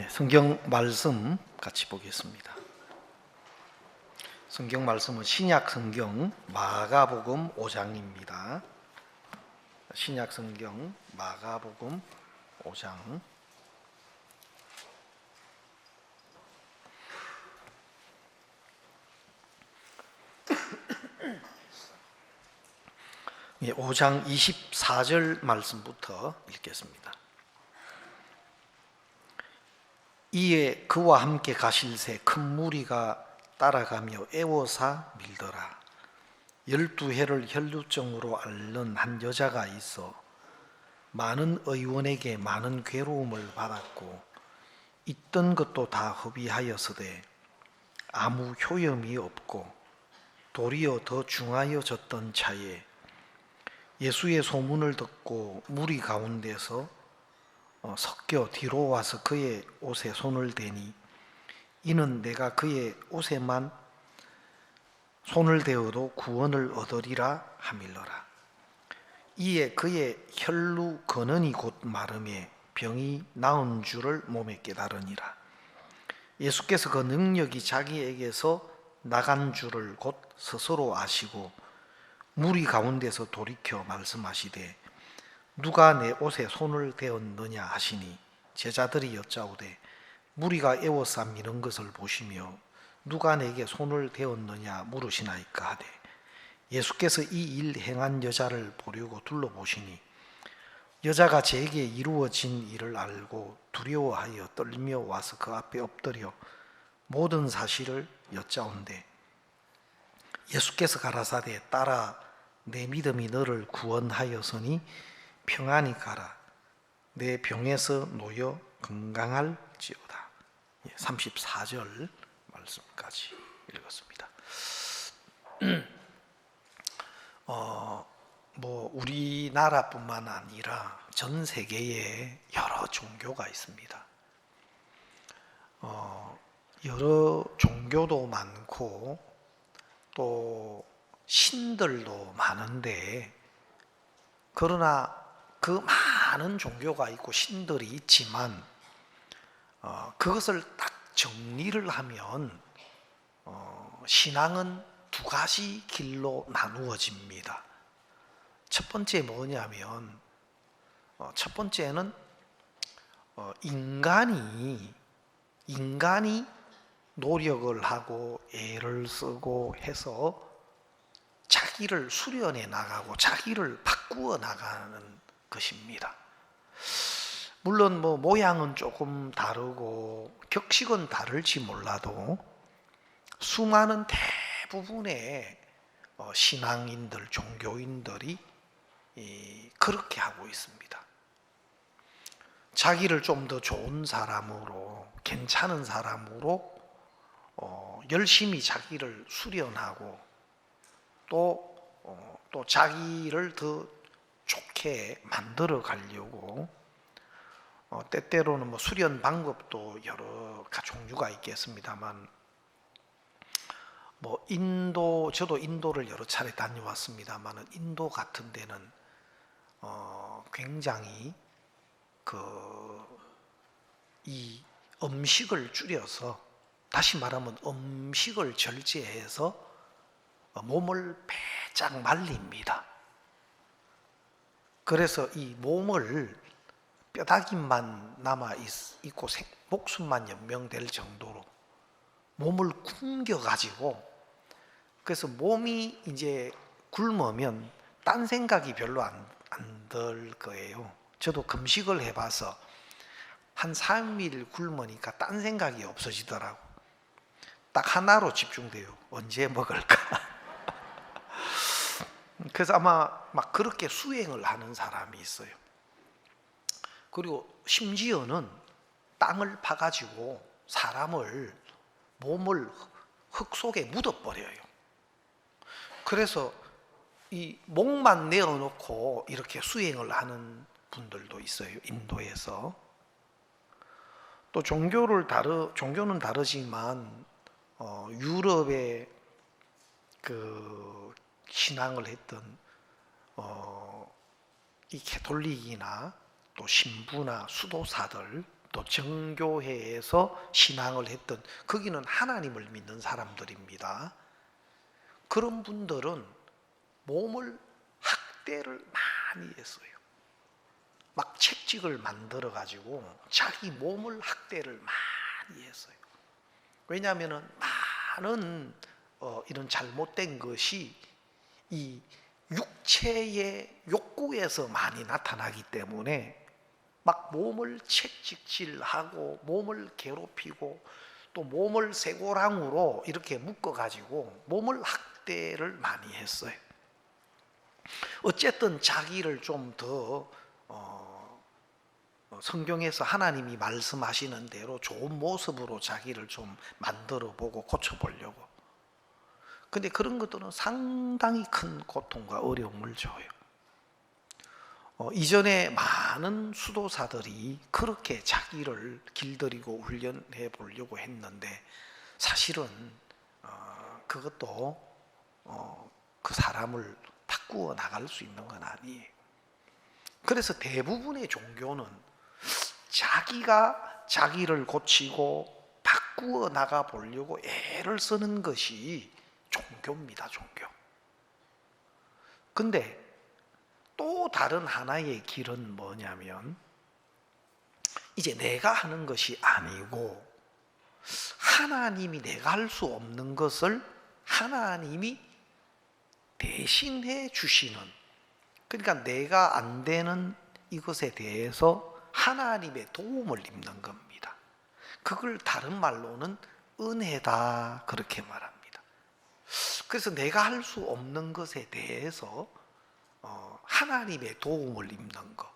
성경 말씀 같이 보겠습니다. 성경 말씀은 신약 성경 마가복음 5장입니다. 신약 성경 마가복음 5장. 5장 24절 말씀부터 읽겠습니다. 이에 그와 함께 가실새 큰 무리가 따라가며 애워사 밀더라. 12해를 혈루증으로 앓는 한 여자가 있어 많은 의원에게 많은 괴로움을 받았고 있던 것도 다 허비하였으되 아무 효염이 없고 도리어 더 중하여졌던 차에 예수의 소문을 듣고 무리 가운데서 섞여 뒤로 와서 그의 옷에 손을 대니 이는 내가 그의 옷에만 손을 대어도 구원을 얻으리라 하밀러라. 이에 그의 혈루 근원이 곧 마름에 병이 나은 줄을 몸에 깨달으니라. 예수께서 그 능력이 자기에게서 나간 줄을 곧 스스로 아시고 무리 가운데서 돌이켜 말씀하시되 누가 내 옷에 손을 대었느냐 하시니 제자들이 여짜오되 무리가 애워싸 미는 것을 보시며 누가 내게 손을 대었느냐 물으시나이까 하되 예수께서 이 일 행한 여자를 보려고 둘러보시니 여자가 제게 이루어진 일을 알고 두려워하여 떨며 와서 그 앞에 엎드려 모든 사실을 여짜온대 예수께서 가라사대 따라 내 믿음이 너를 구원하였으니 평안히 가라. 내 병에서 놓여 건강할지어다. 34절 말씀까지 읽었습니다. 우리나라뿐만 아니라 전 세계에 여러 종교가 있습니다. 여러 종교도 많고 또 신들도 많은데 그러나 그 많은 종교가 있고 신들이 있지만 그것을 딱 정리를 하면 신앙은 두 가지 길로 나누어집니다. 첫 번째 뭐냐면 첫 번째는 인간이 노력을 하고 애를 쓰고 해서 자기를 수련해 나가고 자기를 바꾸어 나가는 것입니다. 물론 모양은 조금 다르고 격식은 다를지 몰라도 수많은 대부분의 신앙인들, 종교인들이 그렇게 하고 있습니다. 자기를 좀 더 좋은 사람으로, 괜찮은 사람으로 열심히 자기를 수련하고 또 자기를 더 좋게 만들어 가려고 때때로는 수련 방법도 여러 종류가 있겠습니다만 저도 인도를 여러 차례 다녀왔습니다만 인도 같은 데는 굉장히 이 음식을 줄여서 다시 말하면 음식을 절제해서 몸을 빼짝 말립니다. 그래서 이 몸을 뼈다귀만 남아 있고 목숨만 연명될 정도로 몸을 굶겨 가지고 그래서 몸이 이제 굶으면 딴 생각이 별로 안 들 거예요. 저도 금식을 해봐서 한 3일 굶으니까 딴 생각이 없어지더라고. 딱 하나로 집중돼요. 언제 먹을까? 그래서 아마 막 그렇게 수행을 하는 사람이 있어요. 그리고 심지어는 땅을 파가지고 몸을 흙 속에 묻어버려요. 그래서 이 목만 내어놓고 이렇게 수행을 하는 분들도 있어요. 인도에서. 또 종교는 다르지만 유럽의 그 신앙을 했던 이 가톨릭이나 또 신부나 수도사들 또 정교회에서 신앙을 했던, 거기는 하나님을 믿는 사람들입니다. 그런 분들은 몸을 학대를 많이 했어요. 막 채찍을 만들어 가지고 자기 몸을 학대를 많이 했어요. 왜냐하면 많은 이런 잘못된 것이 이 육체의 욕구에서 많이 나타나기 때문에 막 몸을 채찍질하고 몸을 괴롭히고 또 몸을 쇠고랑으로 이렇게 묶어가지고 몸을 학대를 많이 했어요. 어쨌든 자기를 좀 더 성경에서 하나님이 말씀하시는 대로 좋은 모습으로 자기를 좀 만들어 보고 고쳐보려고. 근데 그런 것들은 상당히 큰 고통과 어려움을 줘요. 이전에 많은 수도사들이 그렇게 자기를 길들이고 훈련해 보려고 했는데 사실은 그것도 그 사람을 바꾸어 나갈 수 있는 건 아니에요. 그래서 대부분의 종교는 자기가 자기를 고치고 바꾸어 나가 보려고 애를 쓰는 것이 종교입니다, 종교. 근데 또 다른 하나의 길은 뭐냐면 이제 내가 하는 것이 아니고 하나님이 내가 할 수 없는 것을 하나님이 대신해 주시는, 그러니까 내가 안 되는 이것에 대해서 하나님의 도움을 입는 겁니다. 그걸 다른 말로는 은혜다 그렇게 말합니다. 그래서 내가 할 수 없는 것에 대해서 하나님의 도움을 입는 것,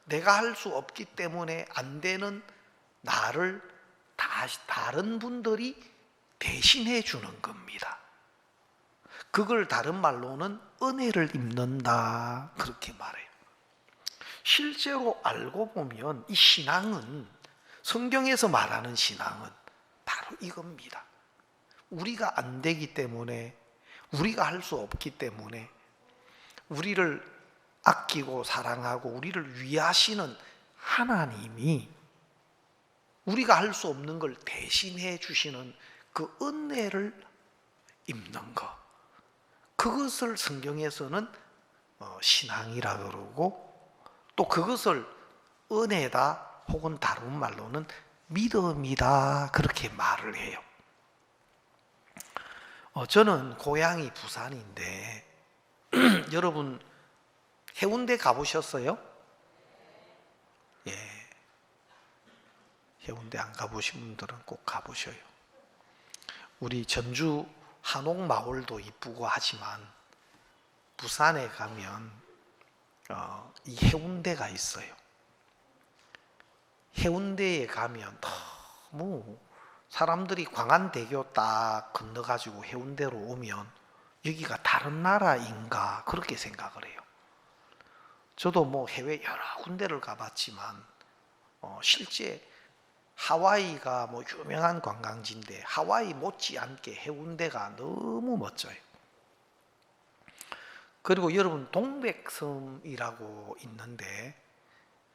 내가 할 수 없기 때문에 안 되는 나를 다른 분들이 대신해 주는 겁니다. 그걸 다른 말로는 은혜를 입는다 그렇게 말해요. 실제로 알고 보면 이 신앙은, 성경에서 말하는 신앙은 바로 이겁니다. 우리가 안 되기 때문에, 우리가 할 수 없기 때문에 우리를 아끼고 사랑하고 우리를 위하시는 하나님이 우리가 할 수 없는 걸 대신해 주시는 그 은혜를 입는 것, 그것을 성경에서는 신앙이라 그러고, 또 그것을 은혜다 혹은 다른 말로는 믿음이다 그렇게 말을 해요. 저는 고향이 부산인데 여러분 해운대 가보셨어요? 예, 해운대 안 가보신 분들은 꼭 가보셔요. 우리 전주 한옥마을도 이쁘고 하지만 부산에 가면 이 해운대가 있어요. 해운대에 가면 너무 사람들이 광안대교 딱 건너가지고 해운대로 오면 여기가 다른 나라인가 그렇게 생각을 해요. 저도 뭐 해외 여러 군데를 가봤지만 실제 하와이가 뭐 유명한 관광지인데 하와이 못지않게 해운대가 너무 멋져요. 그리고 여러분 동백섬이라고 있는데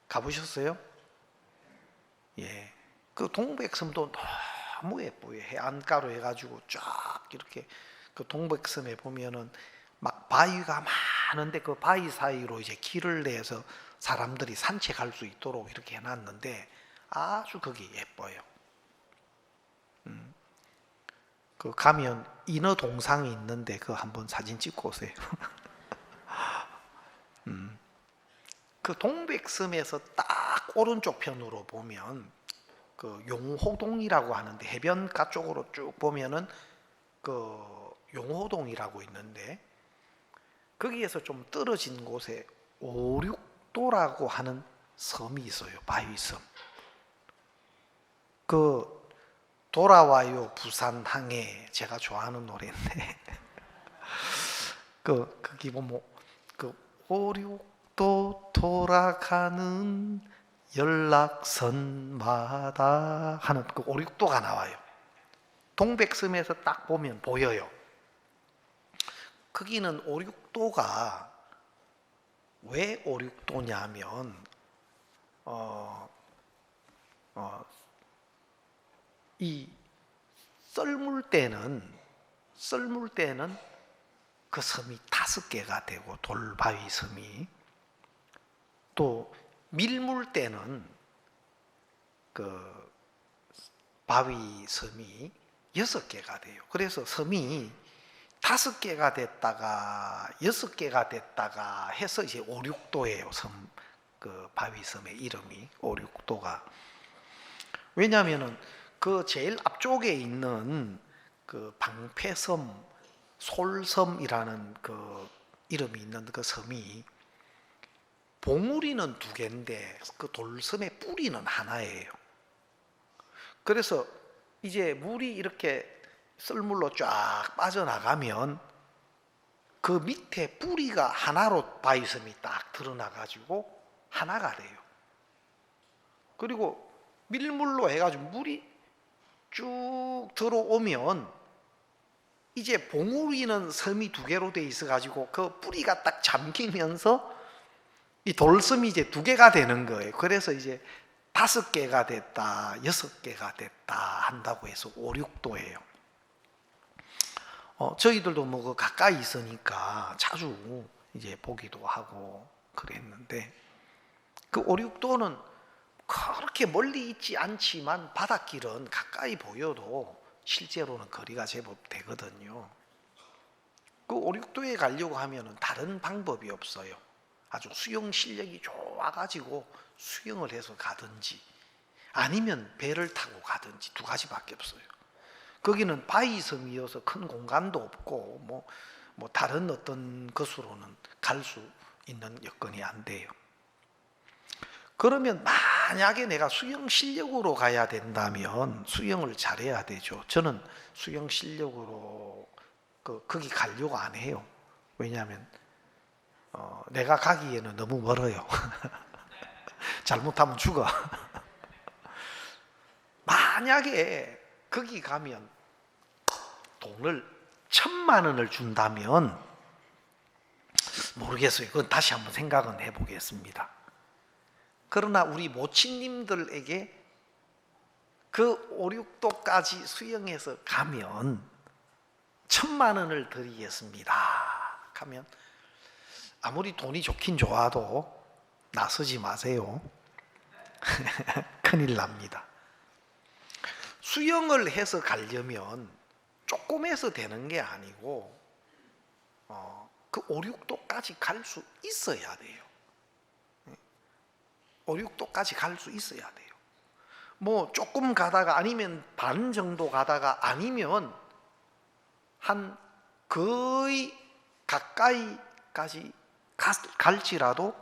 가보셨어요? 예, 그 동백섬도 너무 예뻐요. 해안가로 해가지고 쫙 이렇게 그 동백섬에 보면은 막 바위가 많은데 그 바위 사이로 이제 길을 내서 사람들이 산책할 수 있도록 이렇게 해놨는데 아주 거기 예뻐요. 그 가면 인어 동상이 있는데 그거 한번 사진 찍고 오세요. 그 동백섬에서 딱 오른쪽 편으로 보면 그 용호동이라고 하는데 해변가 쪽으로 쭉 보면은 그 용호동이라고 있는데 거기에서 좀 떨어진 곳에 오륙도라고 하는 섬이 있어요. 바위섬. 그 돌아와요 부산항에, 제가 좋아하는 노래인데 거기 보면 그 오륙도 돌아가는 연락선마다 하는 그 오륙도가 나와요. 동백섬에서 딱 보면 보여요. 거기는 오륙도가 왜 오륙도냐면 이 썰물 때는 그 섬이 5개가 되고, 돌바위 섬이, 또 밀물 때는 그 바위 섬이 6개가 돼요. 그래서 섬이 5개가 됐다가 6개가 됐다가 해서 이제 5, 6도예요. 그 바위 섬의 이름이 5, 6도가. 왜냐하면은 그 제일 앞쪽에 있는 그 방패섬, 솔섬이라는 그 이름이 있는 그 섬이 봉우리는 2개인데 그 돌섬의 뿌리는 하나예요. 그래서 이제 물이 이렇게 썰물로 쫙 빠져나가면 그 밑에 뿌리가 하나로 바위섬이 딱 드러나가지고 하나가 돼요. 그리고 밀물로 해가지고 물이 쭉 들어오면 이제 봉우리는 섬이 2개로 돼 있어가지고 그 뿌리가 딱 잠기면서 이 돌섬이 이제 2개가 되는 거예요. 그래서 이제 5개가 됐다, 6개가 됐다 한다고 해서 5, 6도예요. 저희들도 뭐 그 가까이 있으니까 자주 이제 보기도 하고 그랬는데, 그 5, 6도는 그렇게 멀리 있지 않지만 바닷길은 가까이 보여도 실제로는 거리가 제법 되거든요. 그 5, 6도에 가려고 하면은 다른 방법이 없어요. 아주 수영 실력이 좋아가지고 수영을 해서 가든지 아니면 배를 타고 가든지 2가지밖에 없어요. 거기는 바위섬이어서 큰 공간도 없고 뭐 다른 어떤 것으로는 갈 수 있는 여건이 안 돼요. 그러면 만약에 내가 수영 실력으로 가야 된다면 수영을 잘해야 되죠. 저는 수영 실력으로 거기 가려고 안 해요. 왜냐하면 내가 가기에는 너무 멀어요. 잘못하면 죽어. 만약에 거기 가면 돈을 1,000만 원을 준다면 모르겠어요. 그건 다시 한번 생각은 해보겠습니다. 그러나 우리 모친님들에게 그 5, 6도까지 수영해서 가면 1,000만 원을 드리겠습니다 하면 아무리 돈이 좋긴 좋아도 나서지 마세요. 큰일 납니다. 수영을 해서 가려면 조금 해서 되는 게 아니고 그 5, 6도까지 갈 수 있어야 돼요. 5, 6도까지 갈 수 있어야 돼요. 뭐 조금 가다가 아니면 반 정도 가다가 아니면 한 거의 가까이까지 갈지라도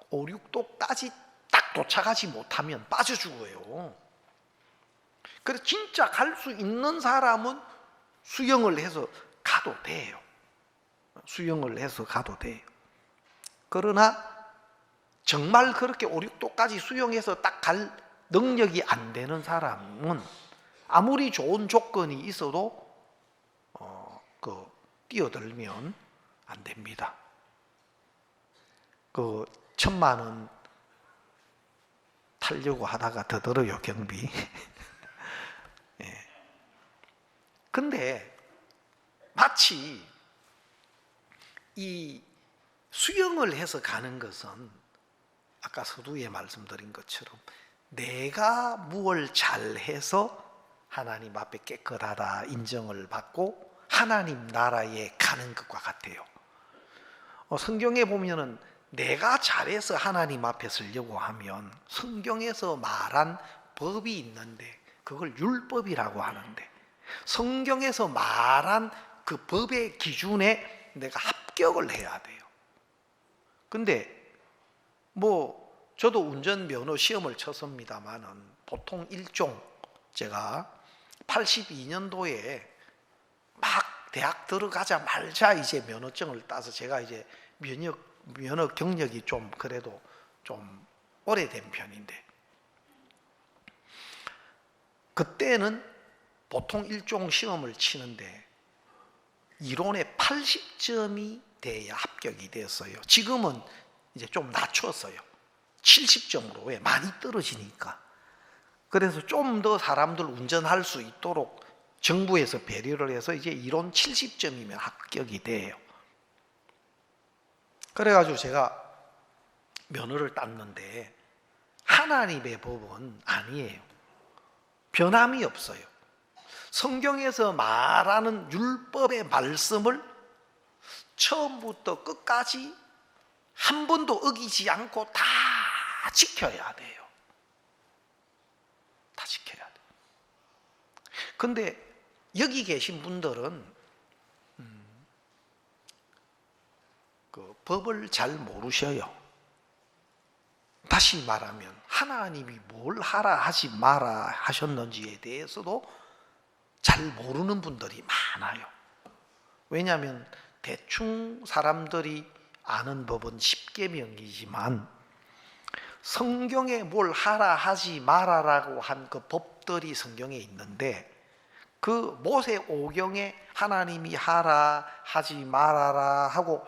5, 6도까지 딱 도착하지 못하면 빠져 죽어요. 그래서 진짜 갈 수 있는 사람은 수영을 해서 가도 돼요. 수영을 해서 가도 돼요. 그러나 정말 그렇게 5, 6도까지 수영해서 딱 갈 능력이 안 되는 사람은 아무리 좋은 조건이 있어도 뛰어들면 안 됩니다. 1,000만 원 타려고 하다가 더 들어요, 경비. 예. 근데 마치 이 수영을 해서 가는 것은 아까 서두에 말씀드린 것처럼 내가 무엇을 잘해서 하나님 앞에 깨끗하다 인정을 받고 하나님 나라에 가는 것과 같아요. 성경에 보면은 내가 잘해서 하나님 앞에 서려고 하면 성경에서 말한 법이 있는데 그걸 율법이라고 하는데, 성경에서 말한 그 법의 기준에 내가 합격을 해야 돼요. 근데 저도 운전면허 시험을 쳤습니다만은 보통 일종 제가 82년도에 막 대학 들어가자마자 이제 면허증을 따서 제가 이제 면허 경력이 좀 그래도 좀 오래된 편인데, 그때는 보통 일종 시험을 치는데 이론에 80점이 돼야 합격이 되었어요. 지금은 이제 좀 낮췄어요. 70점으로. 왜? 많이 떨어지니까. 그래서 좀 더 사람들 운전할 수 있도록 정부에서 배려를 해서 이제 이론 70점이면 합격이 돼요. 그래가지고 제가 면허를 땄는데 하나님의 법은 아니에요. 변함이 없어요. 성경에서 말하는 율법의 말씀을 처음부터 끝까지 한 번도 어기지 않고 다 지켜야 돼요. 다 지켜야 돼요. 근데 여기 계신 분들은 그 법을 잘 모르셔요. 다시 말하면 하나님이 뭘 하라 하지 마라 하셨는지에 대해서도 잘 모르는 분들이 많아요. 왜냐하면 대충 사람들이 아는 법은 십계명이지만 성경에 뭘 하라 하지 마라라고 한 그 법들이 성경에 있는데 그 모세오경에 하나님이 하라 하지 말아라 하고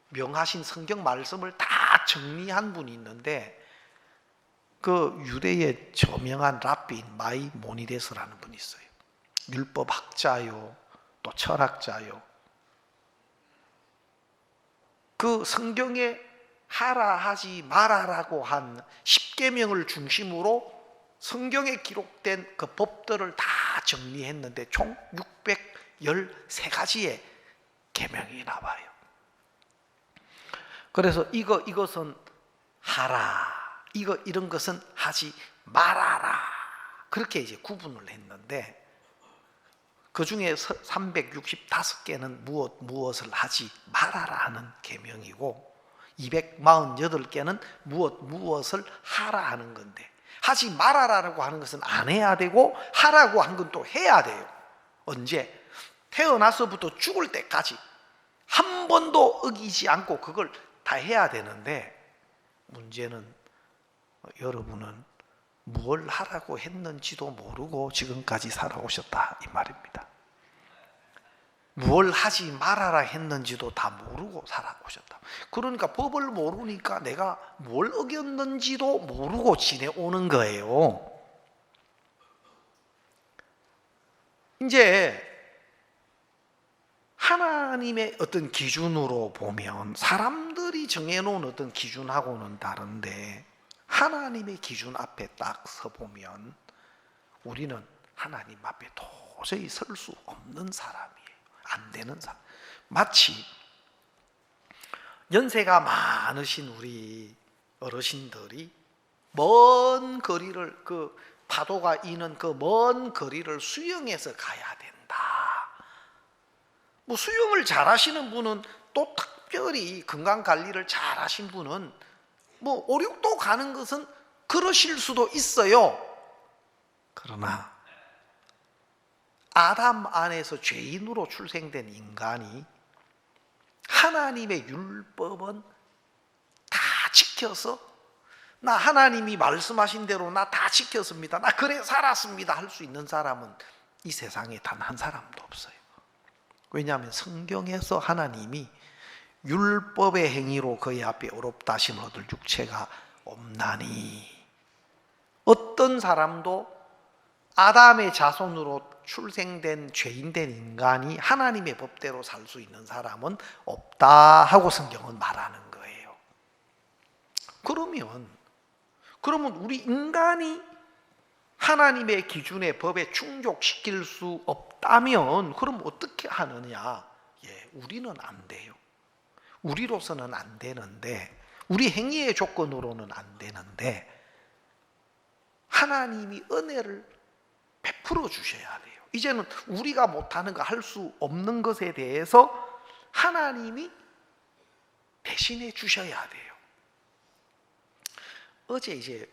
명하신 성경 말씀을 다 정리한 분이 있는데 그 유대의 저명한 랍비인 마이모니데스라는 분이 있어요. 율법학자요, 또 철학자요. 그 성경에 하라 하지 말아라고 한 십계명을 중심으로 성경에 기록된 그 법들을 다 정리했는데 총 613가지의 계명이 나와요. 그래서 이것은 하라, 이런 것은 하지 말아라, 그렇게 이제 구분을 했는데 그 중에 365개는 무엇을 하지 말아라 하는 계명이고 248개는 무엇을 하라 하는 건데 하지 말아라라고 하는 것은 안 해야 되고 하라고 한 건 또 해야 돼요. 언제? 태어나서부터 죽을 때까지 한 번도 어기지 않고 그걸 다 해야 되는데 문제는 여러분은 뭘 하라고 했는지도 모르고 지금까지 살아오셨다 이 말입니다. 뭘 하지 말아라 했는지도 다 모르고 살아오셨다. 그러니까 법을 모르니까 내가 뭘 어겼는지도 모르고 지내오는 거예요. 이제 하나님의 어떤 기준으로 보면 사람들이 정해놓은 어떤 기준하고는 다른데 하나님의 기준 앞에 딱 서보면 우리는 하나님 앞에 도저히 설 수 없는 사람이에요. 안 되는 사람. 마치 연세가 많으신 우리 어르신들이 먼 거리를 그 파도가 이는 그 먼 거리를 수영해서 가야 된다. 뭐 수영을 잘하시는 분은 또 특별히 건강 관리를 잘하신 분은 뭐 5, 6도 가는 것은 그러실 수도 있어요. 그러나 아담 안에서 죄인으로 출생된 인간이 하나님의 율법은 다 지켜서 나 하나님이 말씀하신 대로 나 다 지켰습니다, 나 그래 살았습니다 할 수 있는 사람은 이 세상에 단 한 사람도 없어요. 왜냐하면 성경에서 하나님이 율법의 행위로 그의 앞에 어렵다 하심을 얻을 육체가 없나니 어떤 사람도 아담의 자손으로 출생된 죄인된 인간이 하나님의 법대로 살 수 있는 사람은 없다 하고 성경은 말하는 거예요. 그러면 우리 인간이 하나님의 기준의 법에 충족시킬 수 없다면 그럼 어떻게 하느냐? 우리는 안 돼요. 우리로서는 안 되는데 우리 행위의 조건으로는 안 되는데 하나님이 은혜를 베풀어 주셔야 돼요. 이제는 우리가 못하는 거 할 수 없는 것에 대해서 하나님이 대신해 주셔야 돼요. 어제 이제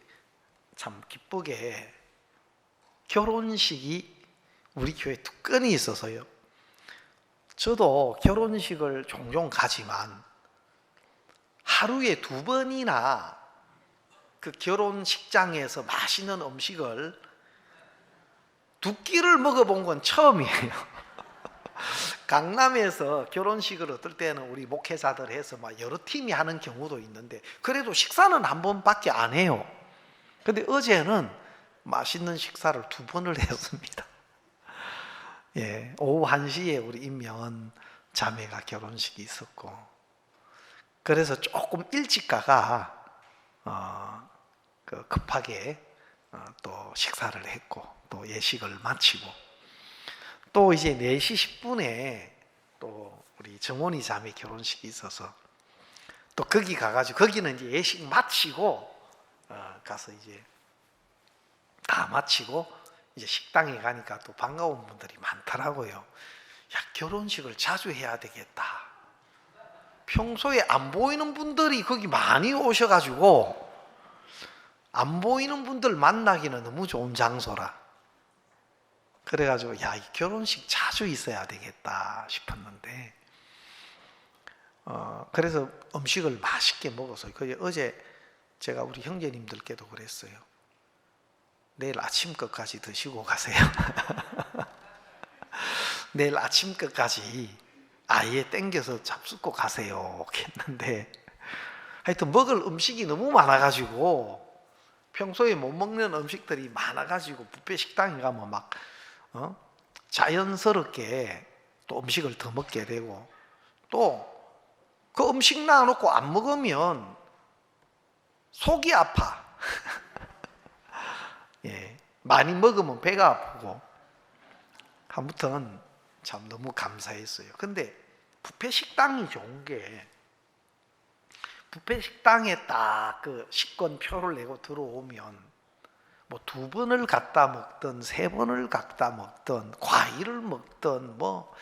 참 기쁘게 결혼식이 우리 교회 두 건이 있어서요. 저도 결혼식을 종종 가지만 하루에 2번이나 그 결혼식장에서 맛있는 음식을 2끼를 먹어본 건 처음이에요. 강남에서 결혼식을 어떨 때는 우리 목회자들 해서 막 여러 팀이 하는 경우도 있는데 그래도 식사는 한 번밖에 안 해요. 근데 어제는 맛있는 식사를 2번을 했습니다. 예, 오후 1시에 우리 임명은 자매가 결혼식이 있었고, 그래서 조금 일찍 가가 급하게 또 식사를 했고, 또 예식을 마치고, 또 이제 4시 10분에 또 우리 정원이 자매 결혼식이 있어서 또 거기 가가지고, 거기는 이제 예식 마치고 가서 이제 다 마치고 이제 식당에 가니까 또 반가운 분들이 많더라고요. 야, 결혼식을 자주 해야 되겠다. 평소에 안 보이는 분들이 거기 많이 오셔가지고, 안 보이는 분들 만나기는 너무 좋은 장소라. 그래가지고 야, 이 결혼식 자주 있어야 되겠다 싶었는데, 그래서 음식을 맛있게 먹어서 어제 제가 우리 형제님들께도 그랬어요. 내일 아침 것까지 드시고 가세요. 내일 아침 것까지 아예 땡겨서 잡숫고 가세요 했는데, 하여튼 먹을 음식이 너무 많아가지고, 평소에 못 먹는 음식들이 많아가지고 뷔페 식당에 가면 막 자연스럽게 또 음식을 더 먹게 되고, 또 그 음식 놔놓고 안 먹으면 속이 아파. 예, 많이 먹으면 배가 아프고. 아무튼 참 너무 감사했어요. 근데 뷔페 식당이 좋은 게, 뷔페 식당에 딱 그 식권표를 내고 들어오면 뭐 2번을 갖다 먹든 3번을 갖다 먹든 과일을 먹든 뭐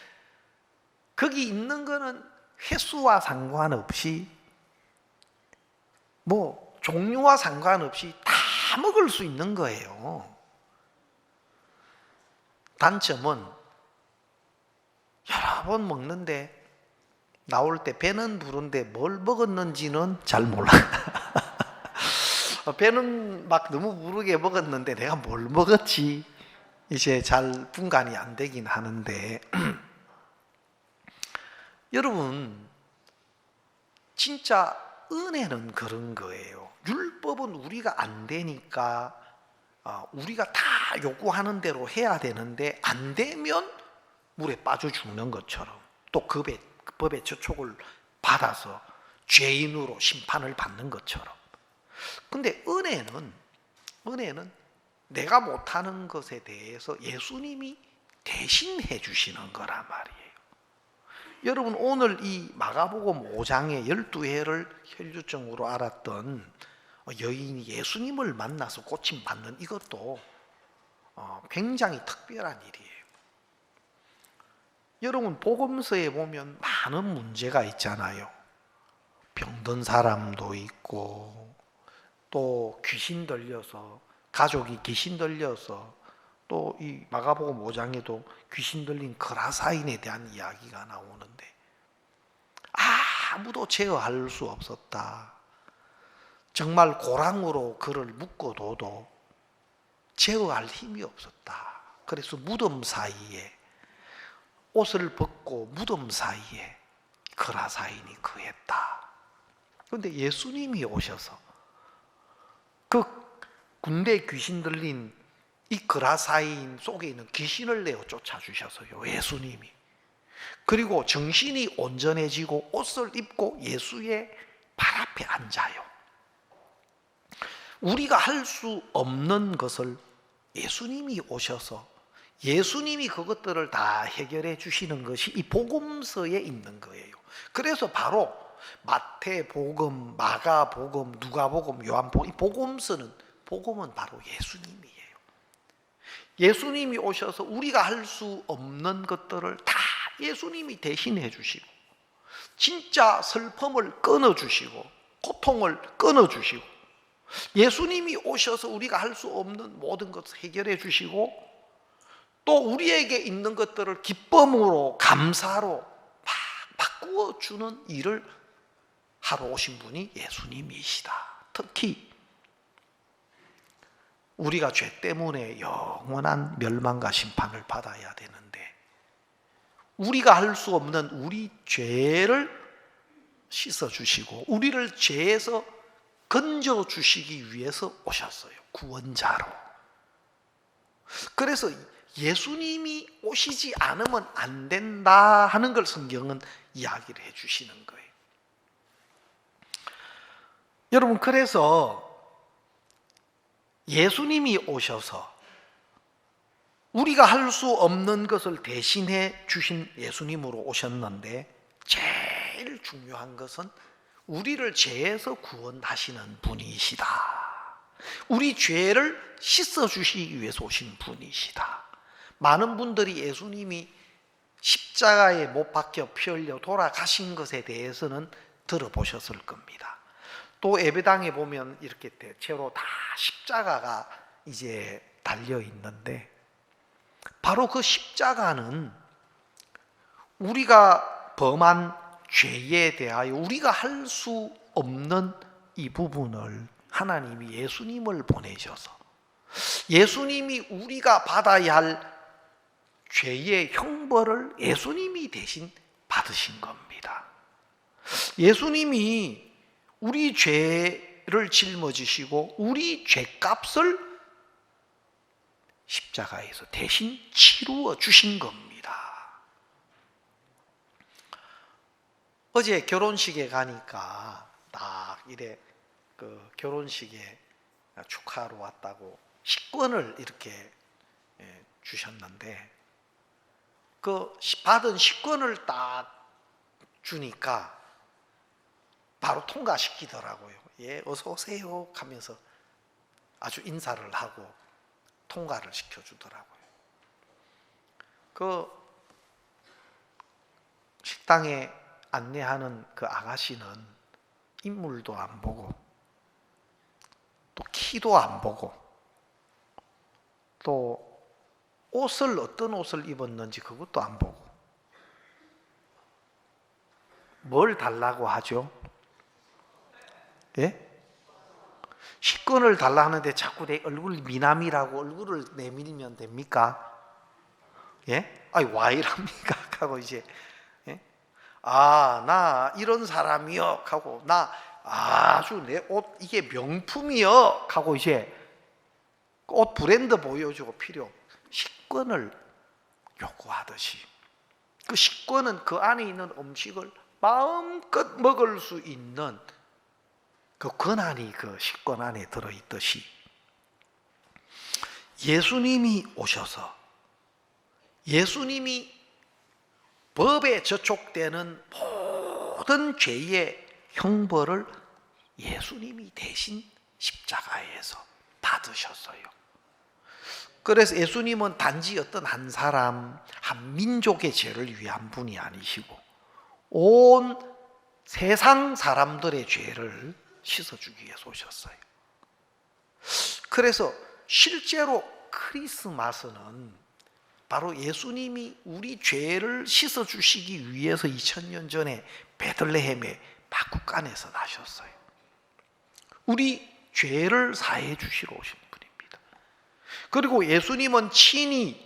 거기 있는 거는 횟수와 상관없이, 뭐 종류와 상관없이 다 먹을 수 있는 거예요. 단점은 여러 번 먹는데 나올 때 배는 부른데 뭘 먹었는지는 잘 몰라. 배는 막 너무 부르게 먹었는데 내가 뭘 먹었지 이제 잘 분간이 안 되긴 하는데, 여러분 진짜 은혜는 그런 거예요. 율법은 우리가 안 되니까 우리가 다 요구하는 대로 해야 되는데, 안 되면 물에 빠져 죽는 것처럼, 또 그 법의 저촉을 받아서 죄인으로 심판을 받는 것처럼. 근데 은혜는 내가 못하는 것에 대해서 예수님이 대신해 주시는 거란 말이에요. 여러분, 오늘 이 마가복음 5장의 12해를 혈류증으로 앓았던 여인이 예수님을 만나서 고침받는 이것도 굉장히 특별한 일이에요. 여러분, 복음서에 보면 많은 문제가 있잖아요. 병든 사람도 있고, 또 귀신 들려서, 가족이 귀신 들려서, 또 이 마가복음 5장에도 귀신 들린 거라사인에 대한 이야기가 나오는데, 아무도 제어할 수 없었다. 정말 고랑으로 그를 묶어둬도 제어할 힘이 없었다. 그래서 무덤 사이에, 옷을 벗고 무덤 사이에 거라사인이 거했다. 그런데 예수님이 오셔서 그 군대 귀신 들린 이 거라사인 속에 있는 귀신을 내어 쫓아주셔서요, 예수님이. 그리고 정신이 온전해지고 옷을 입고 예수의 발 앞에 앉아요. 우리가 할 수 없는 것을 예수님이 오셔서 예수님이 그것들을 다 해결해 주시는 것이 이 복음서에 있는 거예요. 그래서 바로 마태복음, 마가복음, 누가복음, 요한복음, 이 복음은 바로 예수님이에요. 예수님이 오셔서 우리가 할 수 없는 것들을 다 예수님이 대신해 주시고, 진짜 슬픔을 끊어주시고, 고통을 끊어주시고, 예수님이 오셔서 우리가 할 수 없는 모든 것을 해결해 주시고, 또 우리에게 있는 것들을 기쁨으로, 감사로 막 바꾸어 주는 일을 하러 오신 분이 예수님이시다. 특히 우리가 죄 때문에 영원한 멸망과 심판을 받아야 되는데, 우리가 할 수 없는 우리 죄를 씻어주시고 우리를 죄에서 건져주시기 위해서 오셨어요. 구원자로. 그래서 예수님이 오시지 않으면 안 된다 하는 걸 성경은 이야기를 해주시는 거예요. 여러분, 그래서 예수님이 오셔서 우리가 할 수 없는 것을 대신해 주신 예수님으로 오셨는데, 제일 중요한 것은 우리를 죄에서 구원하시는 분이시다. 우리 죄를 씻어주시기 위해서 오신 분이시다. 많은 분들이 예수님이 십자가에 못 박혀 피 흘려 돌아가신 것에 대해서는 들어보셨을 겁니다. 또 예배당에 보면 이렇게 대체로 다 십자가가 이제 달려 있는데, 바로 그 십자가는 우리가 범한 죄에 대하여 우리가 할 수 없는 이 부분을 하나님이 예수님을 보내셔서, 예수님이 우리가 받아야 할 죄의 형벌을 예수님이 대신 받으신 겁니다. 예수님이 우리 죄를 짊어지시고 우리 죄값을 십자가에서 대신 치루어 주신 겁니다. 어제 결혼식에 가니까 딱 이래 그 결혼식에 축하하러 왔다고 식권을 이렇게 주셨는데, 그 받은 식권을 딱 주니까 바로 통과시키더라고요. 예, 어서 오세요 하면서 아주 인사를 하고 통과를 시켜주더라고요. 그 식당에 안내하는 그 아가씨는 인물도 안 보고 또 키도 안 보고 또 옷을 어떤 옷을 입었는지 그것도 안 보고 뭘 달라고 하죠? 예? 식권을 달라 하는데 자꾸 내 얼굴 미남이라고 얼굴을 내밀면 됩니까? 예? 아니 와 이랍니까? 하고 이제 예? 아, 나 이런 사람이요 하고 나 아주 내 옷 이게 명품이요 하고 이제 옷 브랜드 보여주고 필요 식권을 요구하듯이, 그 식권은 그 안에 있는 음식을 마음껏 먹을 수 있는 그 권한이 그 식권 안에 들어있듯이, 예수님이 오셔서 예수님이 법에 저촉되는 모든 죄의 형벌을 예수님이 대신 십자가에서 받으셨어요. 그래서 예수님은 단지 어떤 한 사람, 한 민족의 죄를 위한 분이 아니시고 온 세상 사람들의 죄를 씻어주기 위해서 오셨어요. 그래서 실제로 크리스마스는 바로 예수님이 우리 죄를 씻어주시기 위해서 2000년 전에 베들레헴의 마구간에서 나셨어요. 우리 죄를 사해 주시러 오신 분입니다. 그리고 예수님은 친히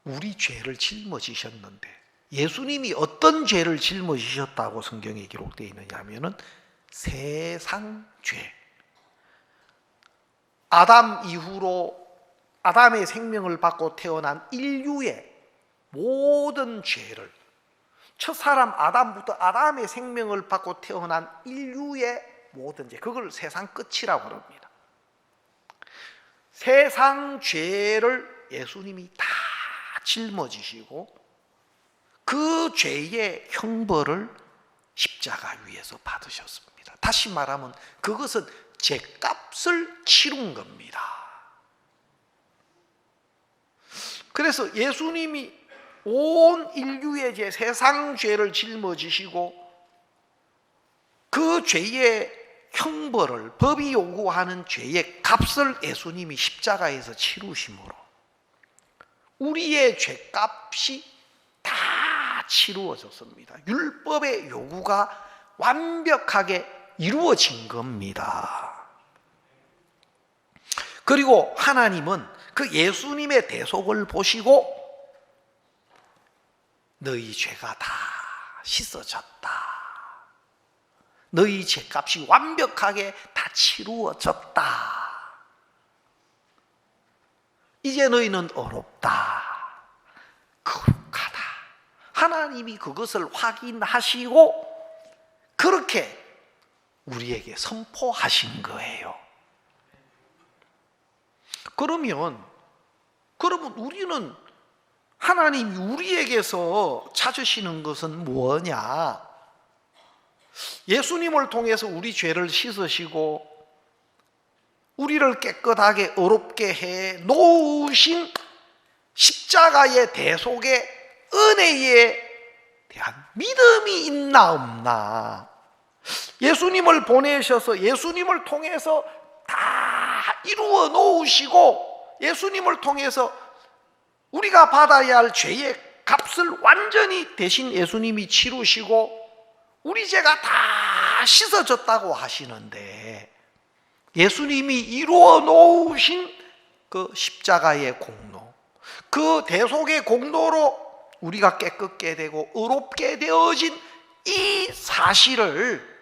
우리 죄를 짊어지셨는데, 예수님이 어떤 죄를 짊어지셨다고 성경에 기록되어 있느냐 하면은 세상 죄, 아담 이후로 아담의 생명을 받고 태어난 인류의 모든 죄를, 첫사람 아담부터 아담의 생명을 받고 태어난 인류의 모든 죄, 그걸 세상 끝이라고 합니다. 세상 죄를 예수님이 다 짊어지시고 그 죄의 형벌을 십자가 위에서 받으셨습니다. 다시 말하면 그것은 죄값을 치룬 겁니다. 그래서 예수님이 온 인류의 죄, 세상 죄를 짊어지시고 그 죄의 형벌을, 법이 요구하는 죄의 값을 예수님이 십자가에서 치루심으로 우리의 죄값이 다 치루어졌습니다. 율법의 요구가 완벽하게 이루어진 겁니다. 그리고 하나님은 그 예수님의 대속을 보시고 너희 죄가 다 씻어졌다, 너희 죄값이 완벽하게 다 치루어졌다, 이제 너희는 어렵다, 거룩하다. 하나님이 그것을 확인하시고 그렇게 우리에게 선포하신 거예요. 그러면 우리는 하나님이 우리에게서 찾으시는 것은 뭐냐? 예수님을 통해서 우리 죄를 씻으시고 우리를 깨끗하게 어렵게 해 놓으신 십자가의 대속의 은혜에 대한 믿음이 있나 없나? 예수님을 보내셔서 예수님을 통해서 다 이루어 놓으시고 예수님을 통해서 우리가 받아야 할 죄의 값을 완전히 대신 예수님이 치르시고 우리 죄가 다 씻어졌다고 하시는데, 예수님이 이루어 놓으신 그 십자가의 공로, 그 대속의 공로로 우리가 깨끗게 되고 의롭게 되어진 이 사실을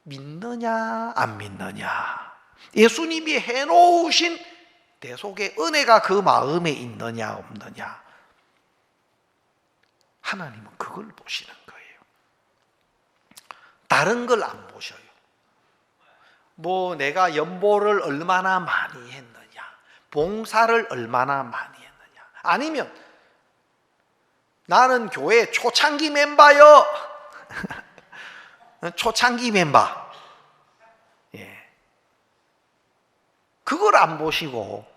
믿느냐 안 믿느냐, 예수님이 해놓으신 대속의 은혜가 그 마음에 있느냐 없느냐, 하나님은 그걸 보시는 거예요. 다른 걸 안 보셔요. 뭐 내가 연보를 얼마나 많이 했느냐, 봉사를 얼마나 많이 했느냐, 아니면 나는 교회 초창기 멤버요. 초창기 멤버. 예. 그걸 안 보시고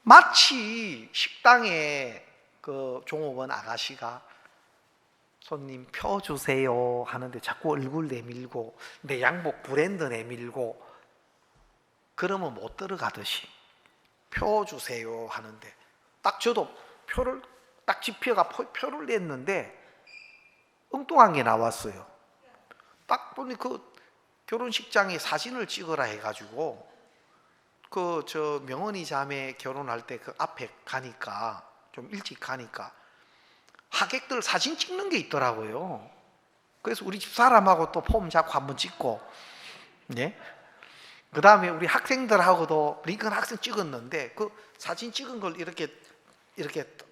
마치 식당에 그 종업원 아가씨가 손님 표 주세요 하는데 자꾸 얼굴 내밀고 내 양복 브랜드 내밀고 그러면 못 들어가듯이 표 주세요 하는데, 딱 저도 표를 딱 지표가 표를 냈는데 엉뚱한 게 나왔어요. 딱 보니 그 결혼식장에 사진을 찍으라 해가지고 그 저 명언이 자매 결혼할 때 그 앞에 가니까 좀 일찍 가니까 하객들 사진 찍는 게 있더라고요. 그래서 우리 집 사람하고 또 폼 잡고 한번 찍고, 예? 그 다음에 우리 학생들하고도 링컨 학생 찍었는데 그 사진 찍은 걸 이렇게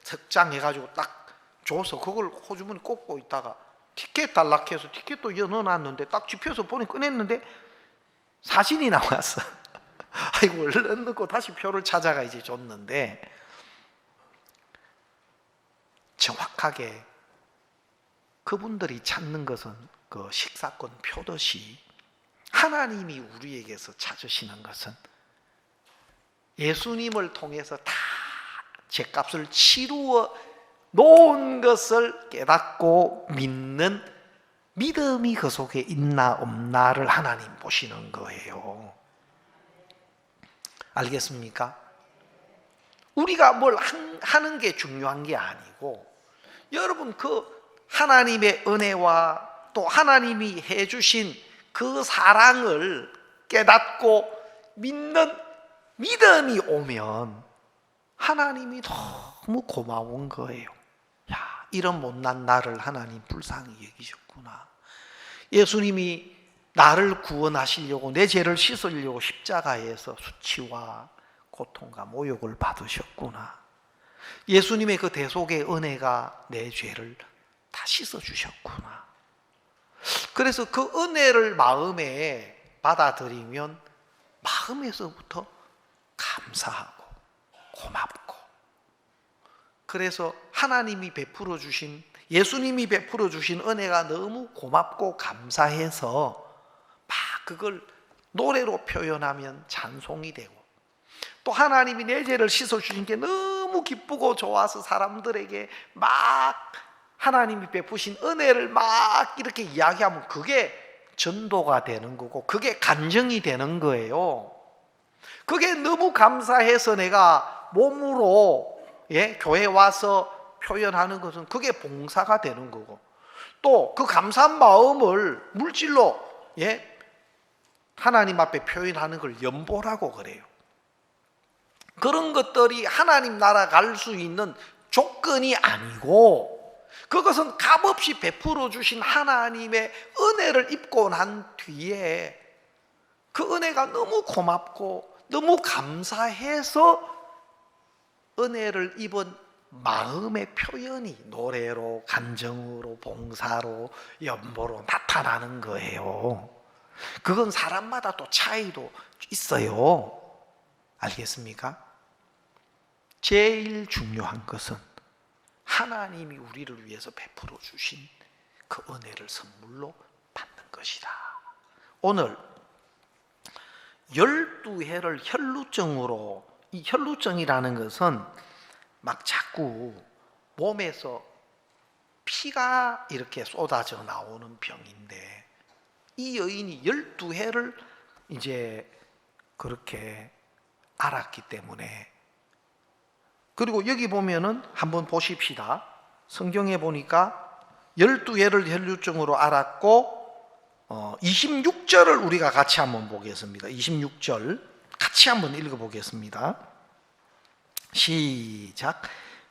특장해가지고 딱 줘서 그걸 호주머니 꽂고 있다가 티켓 달락해서 티켓도 넣어놨는데 딱 집혀서 보니 꺼냈는데 사진이 나왔어. 아이고 얼른 넣고 다시 표를 찾아가 이제 줬는데, 정확하게 그분들이 찾는 것은 그 식사권 표듯이 하나님이 우리에게서 찾으시는 것은 예수님을 통해서 다 죄값을 치루어 놓은 것을 깨닫고 믿는 믿음이 그 속에 있나 없나를 하나님 보시는 거예요. 알겠습니까? 우리가 뭘 하는 게 중요한 게 아니고, 여러분 그 하나님의 은혜와 또 하나님이 해주신 그 사랑을 깨닫고 믿는 믿음이 오면 하나님이 너무 고마운 거예요. 야, 이런 못난 나를 하나님 불쌍히 여기셨구나. 예수님이 나를 구원하시려고 내 죄를 씻으려고 십자가에서 수치와 고통과 모욕을 받으셨구나. 예수님의 그 대속의 은혜가 내 죄를 다 씻어주셨구나. 그래서 그 은혜를 마음에 받아들이면 마음에서부터 감사하고 고맙고, 그래서 하나님이 베풀어 주신, 예수님이 베풀어 주신 은혜가 너무 고맙고 감사해서 막 그걸 노래로 표현하면 찬송이 되고, 또 하나님이 내 죄를 씻어주신 게 너무 기쁘고 좋아서 사람들에게 막 하나님이 베푸신 은혜를 막 이렇게 이야기하면 그게 전도가 되는 거고 그게 간증이 되는 거예요. 그게 너무 감사해서 내가 몸으로 교회 와서 표현하는 것은 그게 봉사가 되는 거고, 또 그 감사한 마음을 물질로 하나님 앞에 표현하는 걸 연보라고 그래요. 그런 것들이 하나님 나라 갈 수 있는 조건이 아니고, 그것은 값없이 베풀어 주신 하나님의 은혜를 입고 난 뒤에 그 은혜가 너무 고맙고 너무 감사해서 은혜를 입은 마음의 표현이 노래로, 간정으로, 봉사로, 연보로 나타나는 거예요. 그건 사람마다 또 차이도 있어요. 알겠습니까? 제일 중요한 것은 하나님이 우리를 위해서 베풀어 주신 그 은혜를 선물로 받는 것이다. 오늘 12해를 혈루증으로, 이 혈루증이라는 것은 막 자꾸 몸에서 피가 이렇게 쏟아져 나오는 병인데, 이 여인이 12해를 이제 그렇게 알았기 때문에, 그리고 여기 보면은 한번 보십시다. 성경에 보니까 12해를 혈루증으로 알았고 26절을 우리가 같이 한번 보겠습니다. 26절 같이 한번 읽어보겠습니다. 시작.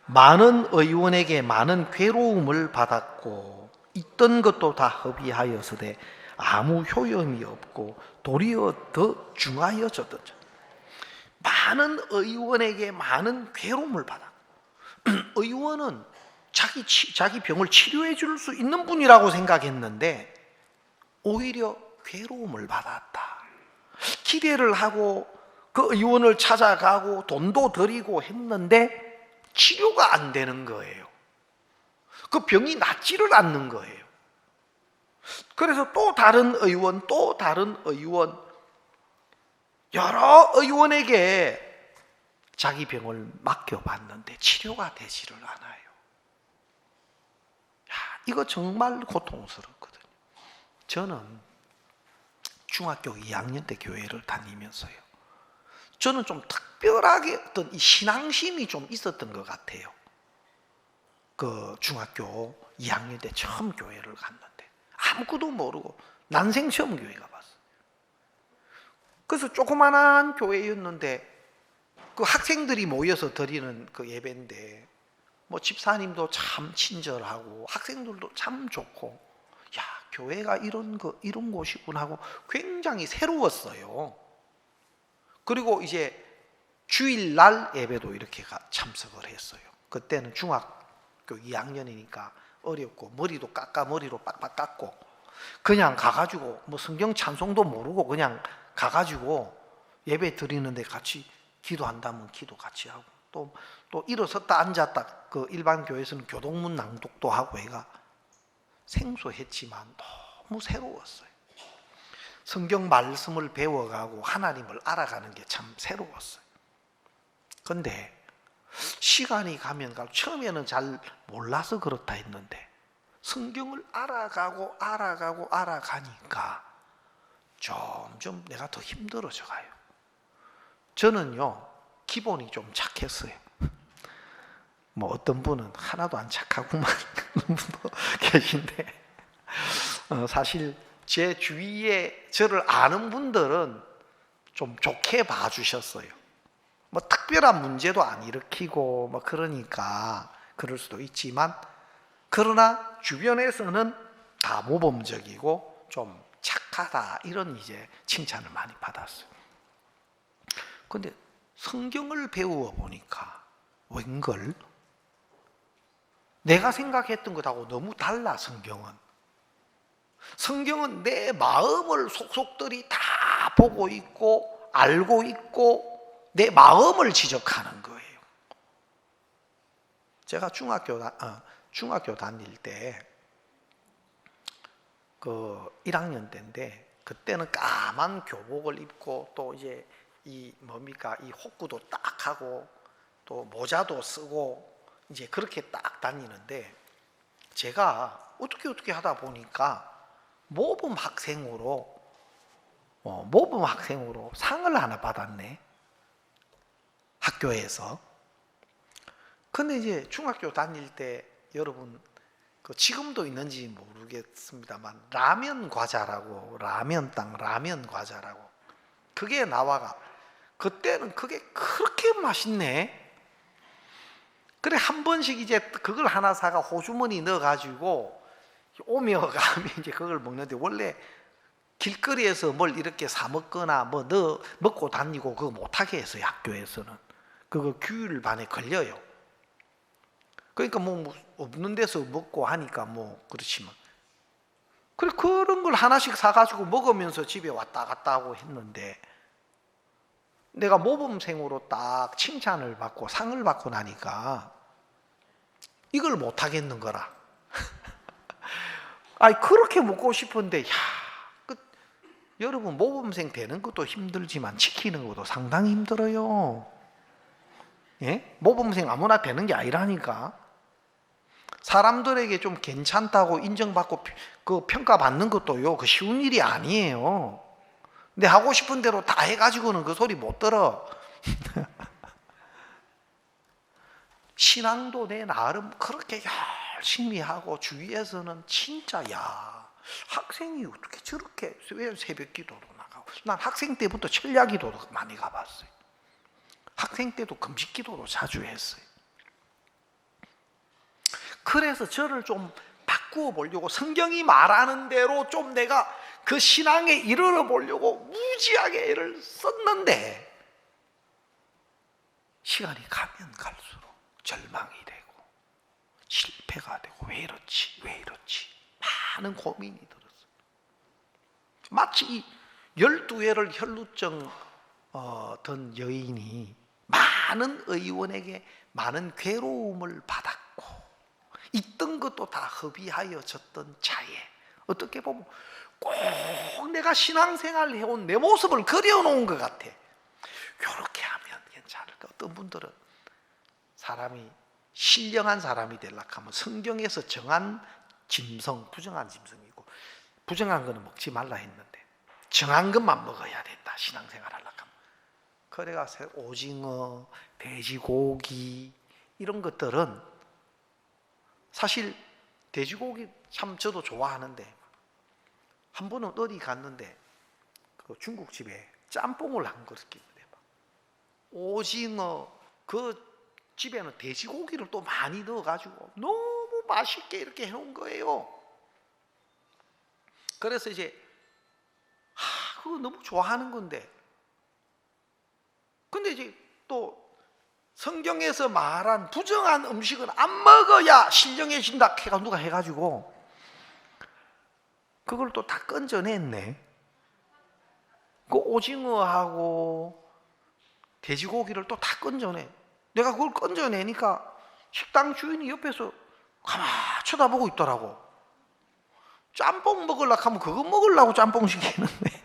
많은 의원에게 많은 괴로움을 받았고 있던 것도 다 허비하였으되 아무 효험이 없고 도리어 더 중하여졌다. 많은 의원에게 많은 괴로움을 받았고, 의원은 자기 병을 치료해 줄 수 있는 분이라고 생각했는데 오히려 괴로움을 받았다. 기대를 하고 그 의원을 찾아가고 돈도 들이고 했는데 치료가 안 되는 거예요. 그 병이 낫지를 않는 거예요. 그래서 또 다른 의원, 여러 의원에게 자기 병을 맡겨봤는데 치료가 되지를 않아요. 이거 정말 고통스럽거든요. 저는 중학교 2학년 때 교회를 다니면서요, 저는 좀 특별하게 어떤 이 신앙심이 좀 있었던 것 같아요. 그 중학교 2학년 때 처음 교회를 갔는데 아무것도 모르고 난생 처음 교회 가봤어요. 그래서 조그만한 교회였는데 그 학생들이 모여서 드리는 그 예배인데 뭐 집사님도 참 친절하고 학생들도 참 좋고, 야, 교회가 이런 곳이구나 하고 굉장히 새로웠어요. 그리고 이제 주일날 예배도 이렇게 참석을 했어요. 그때는 중학교 2학년이니까 어렵고 머리도 머리로 빡빡 깎고 그냥 가가지고 뭐 성경 찬송도 모르고 그냥 가가지고 예배 드리는데 같이 기도한다면 기도 같이 하고, 또 일어섰다 앉았다, 그 일반 교회에서는 교동문 낭독도 하고 해가 생소했지만 너무 새로웠어요. 성경 말씀을 배워가고 하나님을 알아가는 게 참 새로웠어요. 그런데 시간이 가면 갈수록, 처음에는 잘 몰라서 그렇다 했는데 성경을 알아가니까 점점 내가 더 힘들어져 가요. 저는요, 기본이 좀 착했어요. 뭐 어떤 분은 하나도 안 착하구만 그런 분도 계신데, 사실 제 주위에 저를 아는 분들은 좀 좋게 봐주셨어요. 뭐 특별한 문제도 안 일으키고 뭐 그러니까 그럴 수도 있지만, 그러나 주변에서는 다 모범적이고 좀 착하다, 이런 이제 칭찬을 많이 받았어요. 근데 성경을 배워 보니까 웬걸 내가 생각했던 것하고 너무 달라. 성경은 내 마음을 속속들이 다 보고 있고 알고 있고 내 마음을 지적하는 거예요. 제가 중학교 다닐 때 그 1학년 때인데, 그때는 까만 교복을 입고 또 이제 이 호구도 딱 하고 또 모자도 쓰고 이제 그렇게 딱 다니는데, 제가 어떻게 하다 보니까 모범 학생으로 상을 하나 받았네, 학교에서. 근데 이제 중학교 다닐 때 여러분 그 지금도 있는지 모르겠습니다만 라면 과자라고 그게 나와가, 그때는 그게 그렇게 맛있네. 그래 한 번씩 이제 그걸 하나 사가 호주머니 넣어가지고 오며 가면 이제 그걸 먹는데, 원래 길거리에서 뭘 이렇게 사 먹거나 뭐 넣어 먹고 다니고 그거 못하게 했어요, 학교에서는. 그거 규율반에 걸려요. 그러니까 뭐 없는 데서 먹고 하니까 뭐 그렇지만, 그래 그런 걸 하나씩 사가지고 먹으면서 집에 왔다 갔다 하고 했는데, 내가 모범생으로 딱 칭찬을 받고 상을 받고 나니까 이걸 못 하겠는 거라. 아니 그렇게 먹고 싶은데, 여러분 모범생 되는 것도 힘들지만 지키는 것도 상당히 힘들어요. 예? 모범생 아무나 되는 게 아니라니까. 사람들에게 좀 괜찮다고 인정받고 그 평가받는 것도요, 그 쉬운 일이 아니에요. 근데 하고 싶은 대로 다 해가지고는 그 소리 못 들어. 신앙도 내 나름 그렇게 열심히 하고, 주위에서는 진짜 학생이 어떻게 저렇게 왜 새벽 기도도 나가고, 난 학생 때부터 철야 기도도 많이 가봤어요. 학생 때도 금식 기도도 자주 했어요. 그래서 저를 좀 바꾸어 보려고 성경이 말하는 대로 좀 내가 그 신앙에 이르러 보려고 무지하게 애를 썼는데, 시간이 가면 갈수록 절망이 되고 실패가 되고, 왜 이렇지 많은 고민이 들었어요. 마치 이 12해를 혈루증 든 여인이 많은 의원에게 많은 괴로움을 받았고, 있던 것도 다 허비하여 졌던 차에, 어떻게 보면 꼭 내가 신앙생활을 해온 내 모습을 그려놓은 것 같아. 이렇게 하면 괜찮을까. 어떤 분들은 사람이 신령한 사람이 되려고 하면 성경에서 정한 짐승, 부정한 짐승이 있고, 부정한 거는 먹지 말라 했는데 정한 것만 먹어야 된다, 신앙생활 하려고 하면. 그래가 오징어, 돼지고기 이런 것들은, 사실 돼지고기 참 저도 좋아하는데, 한 번은 어디 갔는데 그 중국집에 짬뽕을 한 그릇 끼는데, 오징어 그 집에는 돼지고기를 또 많이 넣어가지고 너무 맛있게 이렇게 해놓은 거예요. 그래서 이제 그거 너무 좋아하는 건데, 근데 이제 또 성경에서 말한 부정한 음식은 안 먹어야 신령해진다 누가 해가지고 그걸 또 다 건져냈네. 그 오징어하고 돼지고기를 또 다 건져내. 내가 그걸 건져내니까 식당 주인이 옆에서 가만 쳐다보고 있더라고. 짬뽕 먹으려고 하면 그거 먹으려고 짬뽕 시키는데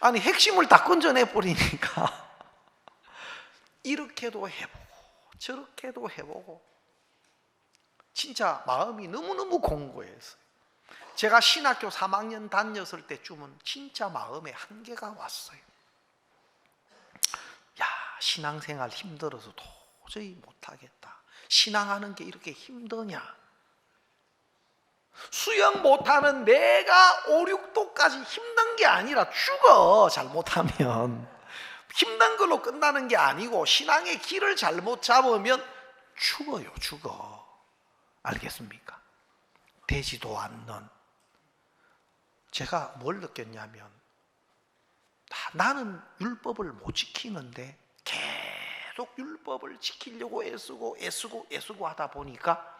아니 핵심을 다 건져내 버리니까 이렇게도 해보고 저렇게도 해보고, 진짜 마음이 너무너무 공고했어요. 제가 신학교 3학년 다녔을 때쯤은 진짜 마음에 한계가 왔어요. 신앙생활 힘들어서 도저히 못하겠다. 신앙하는 게 이렇게 힘드냐. 수영 못하는 내가 5, 6도까지 힘든 게 아니라 죽어. 잘못하면 힘든 걸로 끝나는 게 아니고, 신앙의 길을 잘못 잡으면 죽어요. 죽어. 알겠습니까? 되지도 않는. 제가 뭘 느꼈냐면, 나는 율법을 못 지키는데 계속 율법을 지키려고 애쓰고 하다 보니까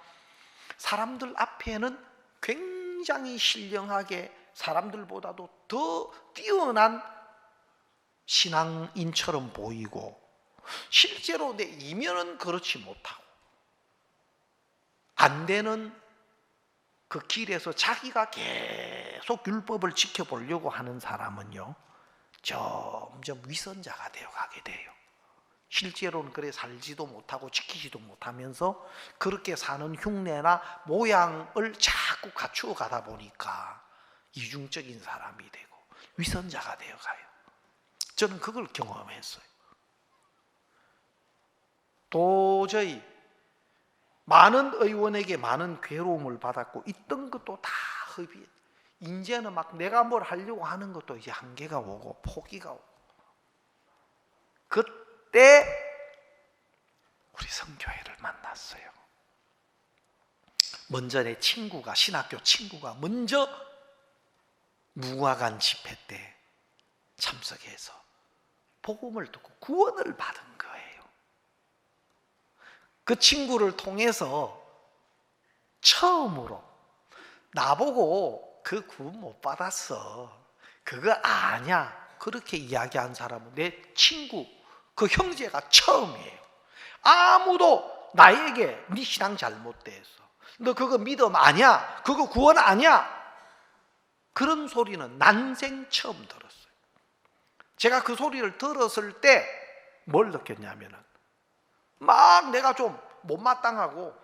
사람들 앞에는 굉장히 신령하게, 사람들보다도 더 뛰어난 신앙인처럼 보이고, 실제로 내 이면은 그렇지 못하고, 안 되는 그 길에서 자기가 계속 율법을 지켜보려고 하는 사람은요, 점점 위선자가 되어가게 돼요. 실제로는 그래 살지도 못하고 지키지도 못하면서 그렇게 사는 흉내나 모양을 자꾸 갖추어 가다 보니까 이중적인 사람이 되고 위선자가 되어가요. 저는 그걸 경험했어요. 도저히 많은 의원에게 많은 괴로움을 받았고, 있던 것도 다 허비. 이제는 막 내가 뭘 하려고 하는 것도 이제 한계가 오고 포기가 오고. 그때 우리 성교회를 만났어요. 먼저 내 친구가, 신학교 친구가 먼저 무화관 집회 때 참석해서 복음을 듣고 구원을 받은 거예요. 그 친구를 통해서 처음으로 나보고 그 구원 못 받았어, 그거 아냐, 그렇게 이야기한 사람은 내 친구, 그 형제가 처음이에요. 아무도 나에게 네 신앙 잘못됐어, 너 그거 믿음 아니야, 그거 구원 아니야, 그런 소리는 난생 처음 들었어요. 제가 그 소리를 들었을 때 뭘 느꼈냐면은, 막 내가 좀 못마땅하고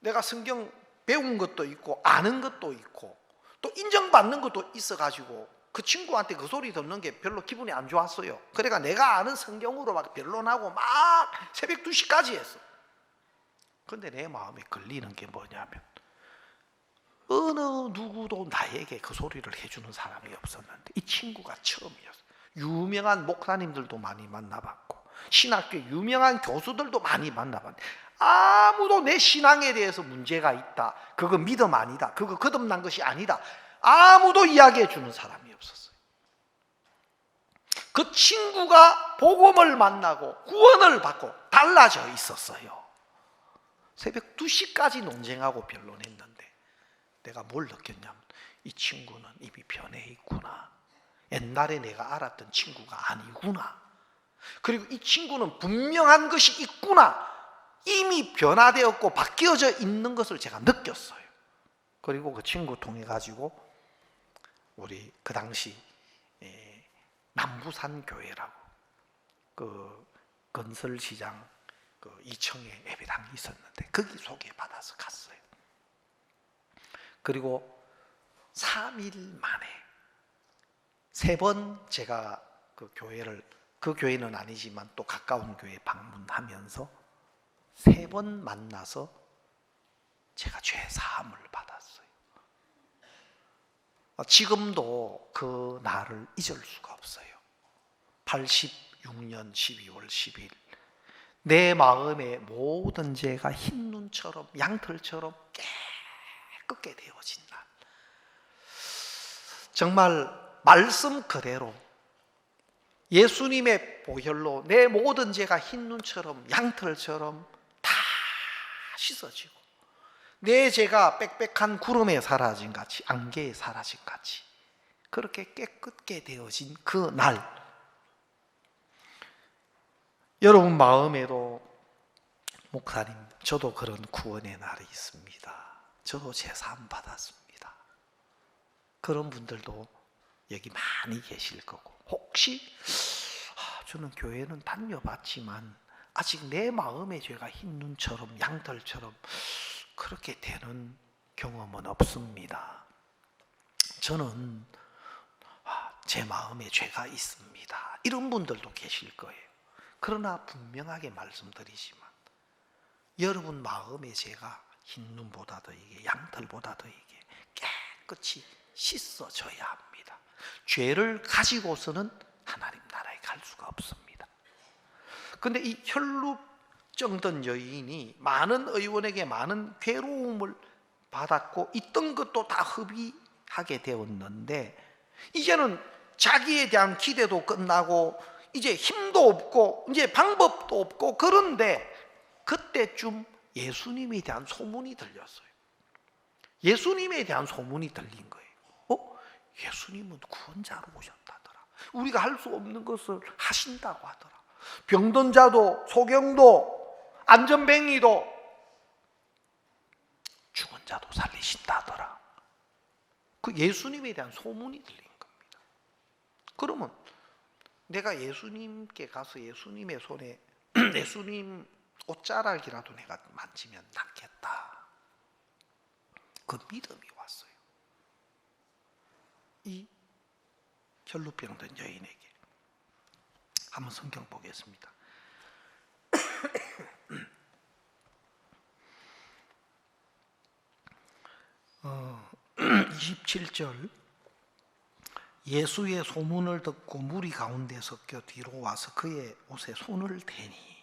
내가 성경 배운 것도 있고 아는 것도 있고 또 인정받는 것도 있어가지고 그 친구한테 그 소리 듣는 게 별로 기분이 안 좋았어요. 그러니까 내가 아는 성경으로 막 변론하고 막 새벽 2시까지 했어. 근데 내 마음에 걸리는 게 뭐냐면, 어느 누구도 나에게 그 소리를 해주는 사람이 없었는데 이 친구가 처음이었어. 유명한 목사님들도 많이 만나봤고 신학교 유명한 교수들도 많이 만나봤는데 아무도 내 신앙에 대해서 문제가 있다, 그거 믿음 아니다, 그거 거듭난 것이 아니다, 아무도 이야기해 주는 사람이 없었어요. 그 친구가 복음을 만나고 구원을 받고 달라져 있었어요. 새벽 2시까지 논쟁하고 변론했는데 내가 뭘 느꼈냐면, 이 친구는 이미 변해 있구나, 옛날에 내가 알았던 친구가 아니구나, 그리고 이 친구는 분명한 것이 있구나, 이미 변화되었고 바뀌어져 있는 것을 제가 느꼈어요. 그리고 그 친구 통해 가지고 우리 그 당시 남부산 교회라고 그 건설시장 그 2층에 예배당이 있었는데 거기 소개받아서 갔어요. 그리고 3일 만에 3번 제가 그 교회를, 그 교회는 아니지만 또 가까운 교회 방문하면서 3번 만나서 제가 죄 사함을 받았어요. 지금도 그 날을 잊을 수가 없어요. 86년 12월 10일 내 마음의 모든 죄가 흰눈처럼 양털처럼 깨끗게 되어진 날, 정말 말씀 그대로 예수님의 보혈로 내 모든 죄가 흰눈처럼 양털처럼 다 씻어지고 내 죄가 빽빽한 구름에 사라진 같이, 안개에 사라진 같이 그렇게 깨끗게 되어진 그 날, 여러분 마음에도 목사님 저도 그런 구원의 날이 있습니다, 저도 제사함 받았습니다, 그런 분들도 여기 많이 계실 거고, 혹시 저는 교회는 다녀봤지만 아직 내 마음의 죄가 흰눈처럼 양털처럼 그렇게 되는 경험은 없습니다, 저는 제 마음에 죄가 있습니다, 이런 분들도 계실 거예요. 그러나 분명하게 말씀드리지만 여러분 마음의 죄가 흰눈보다도 이게 양털보다도 이게 깨끗이 씻어져야 합니다. 죄를 가지고서는 하나님 나라에 갈 수가 없습니다. 그런데 이 혈루증 여인이 많은 의원에게 많은 괴로움을 받았고 있던 것도 다 흡입하게 되었는데 이제는 자기에 대한 기대도 끝나고 이제 힘도 없고 이제 방법도 없고, 그런데 그때쯤 예수님에 대한 소문이 들렸어요. 예수님에 대한 소문이 들린 거예요. 예수님은 구원자로 오셨다더라, 우리가 할 수 없는 것을 하신다고 하더라, 병든 자도 소경도 안전뱅이도 죽은 자도 살리신다더라. 그 예수님에 대한 소문이 들린 겁니다. 그러면 내가 예수님께 가서 예수님의 손에 예수님 옷자락이라도 내가 만지면 낫겠다, 그 믿음이 왔어요. 이 혈루병든 여인에게. 한번 성경 보겠습니다. 27절 예수의 소문을 듣고 무리 가운데 섞여 뒤로 와서 그의 옷에 손을 대니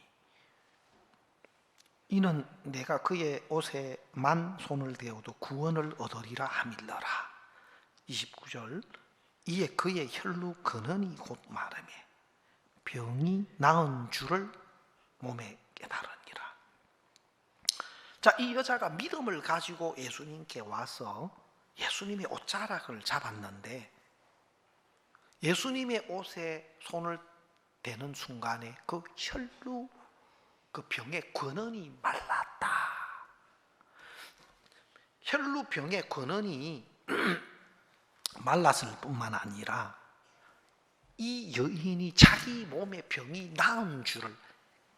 이는 내가 그의 옷에만 손을 대어도 구원을 얻으리라 함일러라. 29절 이에 그의 혈루 근원이 곧 마르매 병이 나은 줄을 몸에 깨달으니라. 자, 이 여자가 믿음을 가지고 예수님께 와서 예수님의 옷자락을 잡았는데 예수님의 옷에 손을 대는 순간에 그 혈루, 그 병의 근원이 말랐다. 혈루병의 근원이 말랐을 뿐만 아니라 이 여인이 자기 몸의 병이 나은 줄을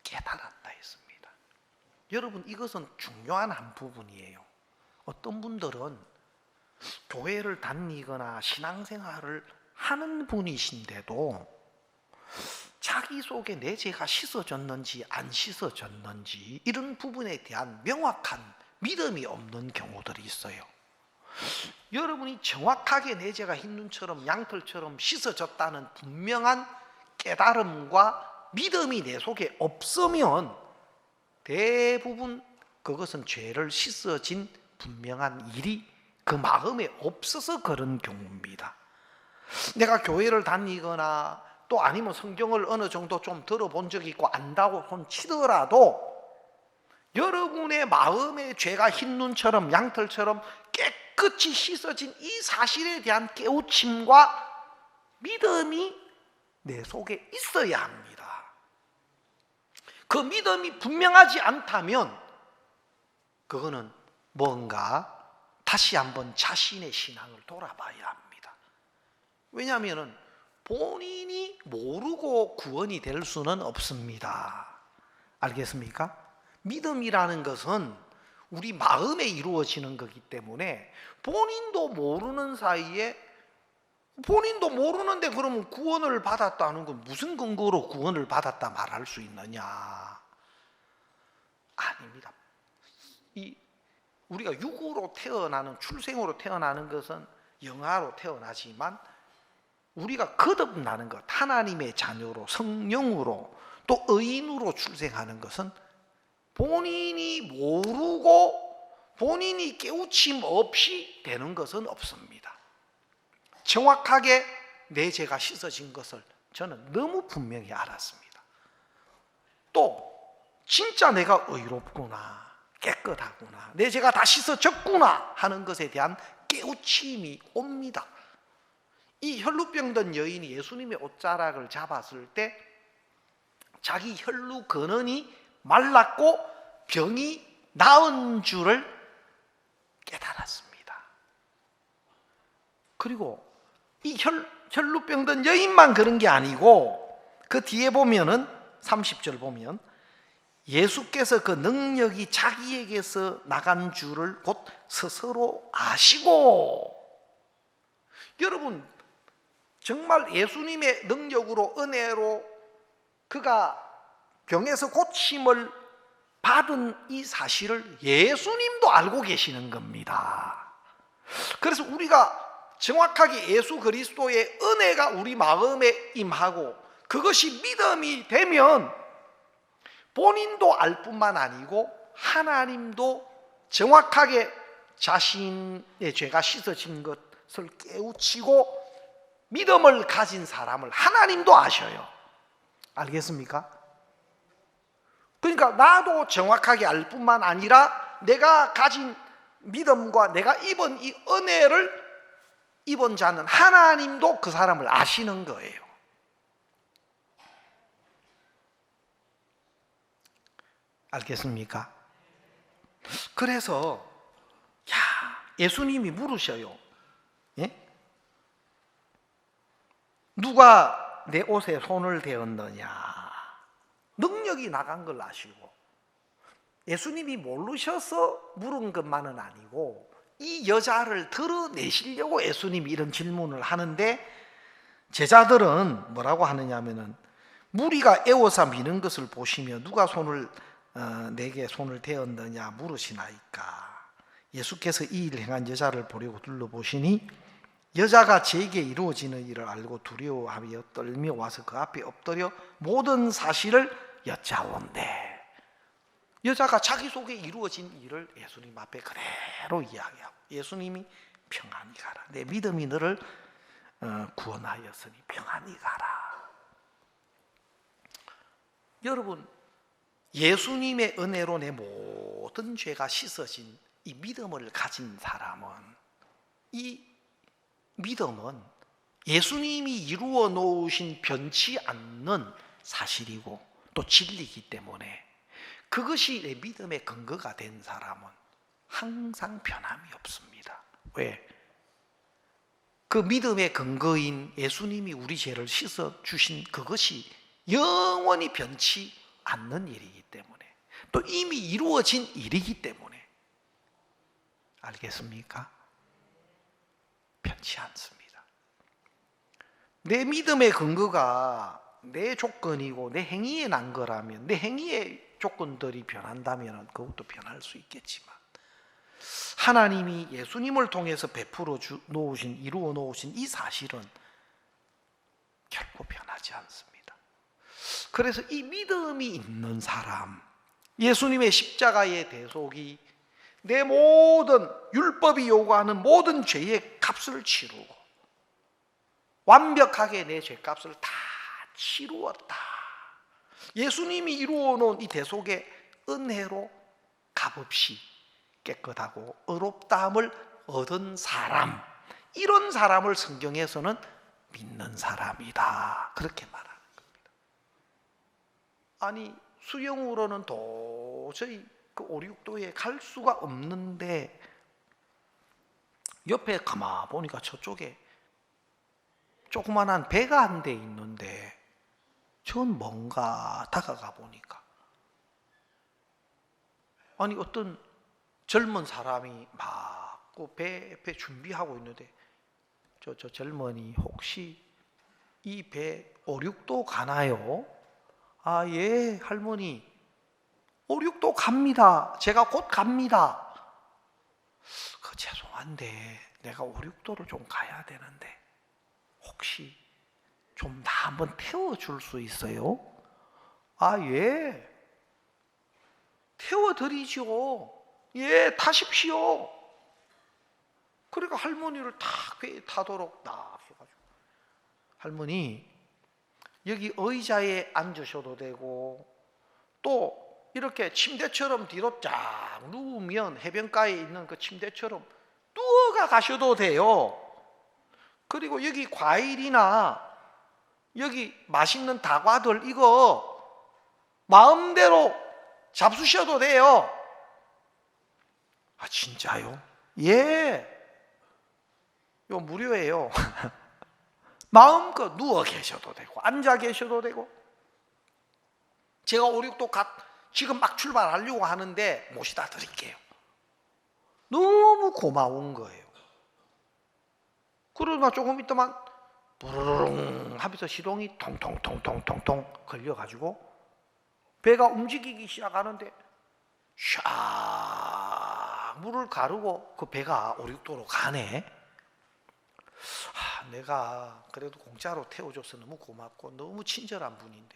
깨달았다 했습니다. 여러분, 이것은 중요한 한 부분이에요. 어떤 분들은 교회를 다니거나 신앙생활을 하는 분이신데도 자기 속에 내 죄가 씻어졌는지 안 씻어졌는지 이런 부분에 대한 명확한 믿음이 없는 경우들이 있어요. 여러분이 정확하게 내 죄가 흰눈처럼 양털처럼 씻어졌다는 분명한 깨달음과 믿음이 내 속에 없으면 대부분 그것은 죄를 씻어진 분명한 일이 그 마음에 없어서 그런 경우입니다. 내가 교회를 다니거나 또 아니면 성경을 어느 정도 좀 들어본 적이 있고 안다고 손 치더라도 여러분의 마음의 죄가 흰눈처럼 양털처럼 깨끗이 씻어진 이 사실에 대한 깨우침과 믿음이 내 속에 있어야 합니다. 그 믿음이 분명하지 않다면 그거는 뭔가 다시 한번 자신의 신앙을 돌아봐야 합니다. 왜냐하면 본인이 모르고 구원이 될 수는 없습니다. 알겠습니까? 믿음이라는 것은 우리 마음에 이루어지는 거기 때문에 본인도 모르는 사이에 본인도 모르는데 그러면 구원을 받았다는 건 무슨 근거로 구원을 받았다 말할 수 있느냐? 아닙니다. 우리가 육으로 태어나는 출생으로 태어나는 것은 영아로 태어나지만 우리가 거듭나는 것, 하나님의 자녀로 성령으로 또 의인으로 출생하는 것은 본인이 모르고 본인이 깨우침 없이 되는 것은 없습니다. 정확하게 내 죄가 씻어진 것을 저는 너무 분명히 알았습니다. 또 진짜 내가 의롭구나, 깨끗하구나, 내 죄가 다 씻어졌구나 하는 것에 대한 깨우침이 옵니다. 이 혈루병든 여인이 예수님의 옷자락을 잡았을 때 자기 혈루 근원이 말랐고 병이 나은 줄을 깨달았습니다. 그리고 이 혈루병든 여인만 그런 게 아니고 그 뒤에 보면은 30절 보면 예수께서 그 능력이 자기에게서 나간 줄을 곧 스스로 아시고, 여러분 정말 예수님의 능력으로 은혜로 그가 병에서 고침을 받은 이 사실을 예수님도 알고 계시는 겁니다. 그래서 우리가 정확하게 예수 그리스도의 은혜가 우리 마음에 임하고 그것이 믿음이 되면 본인도 알 뿐만 아니고 하나님도 정확하게 자신의 죄가 씻어진 것을 깨우치고 믿음을 가진 사람을 하나님도 아셔요. 알겠습니까? 그러니까 나도 정확하게 알 뿐만 아니라 내가 가진 믿음과 내가 입은 이 은혜를 입은 자는 하나님도 그 사람을 아시는 거예요. 알겠습니까? 그래서 예수님이 물으셔요. 예? 누가 내 옷에 손을 대었느냐? 능력이 나간 걸 아시고 예수님이 모르셔서 물은 것만은 아니고 이 여자를 드러내시려고 예수님이 이런 질문을 하는데 제자들은 뭐라고 하느냐 하면은 무리가 애워서 미는 것을 보시며 누가 내게 손을 대었느냐 물으시나이까. 예수께서 이 일을 행한 여자를 보려고 둘러보시니 여자가 제게 이루어지는 일을 알고 두려워하며 떨며 와서 그 앞에 엎드려 모든 사실을 여짜온대. 여자가 자기 속에 이루어진 일을 예수님 앞에 그대로 이야기하고 예수님이 평안히 가라, 내 믿음이 너를 구원하였으니 평안히 가라. 여러분, 예수님의 은혜로 내 모든 모든 죄가 씻어진 이 믿음을 가진 사람은, 이 믿음은 예수님이 이루어 놓으신 변치 않는 사실이고 또 진리이기 때문에 그것이 내 믿음의 근거가 된 사람은 항상 변함이 없습니다. 왜? 그 믿음의 근거인 예수님이 우리 죄를 씻어주신 그것이 영원히 변치 않는 일이기 때문에, 또 이미 이루어진 일이기 때문에, 알겠습니까? 변치 않습니다. 내 믿음의 근거가 내 조건이고 내 행위에 난 거라면, 내 행위의 조건들이 변한다면 그것도 변할 수 있겠지만, 하나님이 예수님을 통해서 베풀어 놓으신, 이루어 놓으신 이 사실은 결코 변하지 않습니다. 그래서 이 믿음이 있는 사람, 예수님의 십자가의 대속이 내 모든 율법이 요구하는 모든 죄의 값을 치르고 완벽하게 내 죄값을 다 치루었다. 예수님이 이루어 놓은 이 대속의 은혜로 값없이 깨끗하고 의롭다함을 얻은 사람, 이런 사람을 성경에서는 믿는 사람이다, 그렇게 말하는 겁니다. 아니, 수영으로는 도저히 그 5, 6도에 갈 수가 없는데 옆에 가만 보니까 저쪽에 조그만한 배가 한 대 있는데 전 뭔가 다가가 보니까, 아니 어떤 젊은 사람이 막 그 배 준비하고 있는데, 저 젊은이 혹시 이 배 5, 6도 가나요? 아, 예, 할머니 5, 6도 갑니다. 제가 곧 갑니다. 죄송한데 내가 5, 6도를 좀 가야 되는데 혹시 좀 나 한번 태워줄 수 있어요? 아, 예, 태워드리죠. 예, 타십시오. 그러니까 할머니를 탁 배에 타도록 딱 해가지고, 할머니 여기 의자에 앉으셔도 되고 또 이렇게 침대처럼 뒤로 쫙 누우면 해변가에 있는 그 침대처럼 누워가 가셔도 돼요. 그리고 여기 과일이나 여기 맛있는 다과들 이거 마음대로 잡수셔도 돼요. 아, 진짜요? 예, 이거 무료예요. 마음껏 누워 계셔도 되고 앉아 계셔도 되고, 제가 5, 6도 지금 막 출발하려고 하는데 모시다 드릴게요. 너무 고마운 거예요. 그러나 조금 있더만 부르릉 하면서 시동이 통통통통통통 걸려가지고 배가 움직이기 시작하는데 샥 물을 가르고 그 배가 5, 6도로 가네. 내가 그래도 공짜로 태워줘서 너무 고맙고 너무 친절한 분인데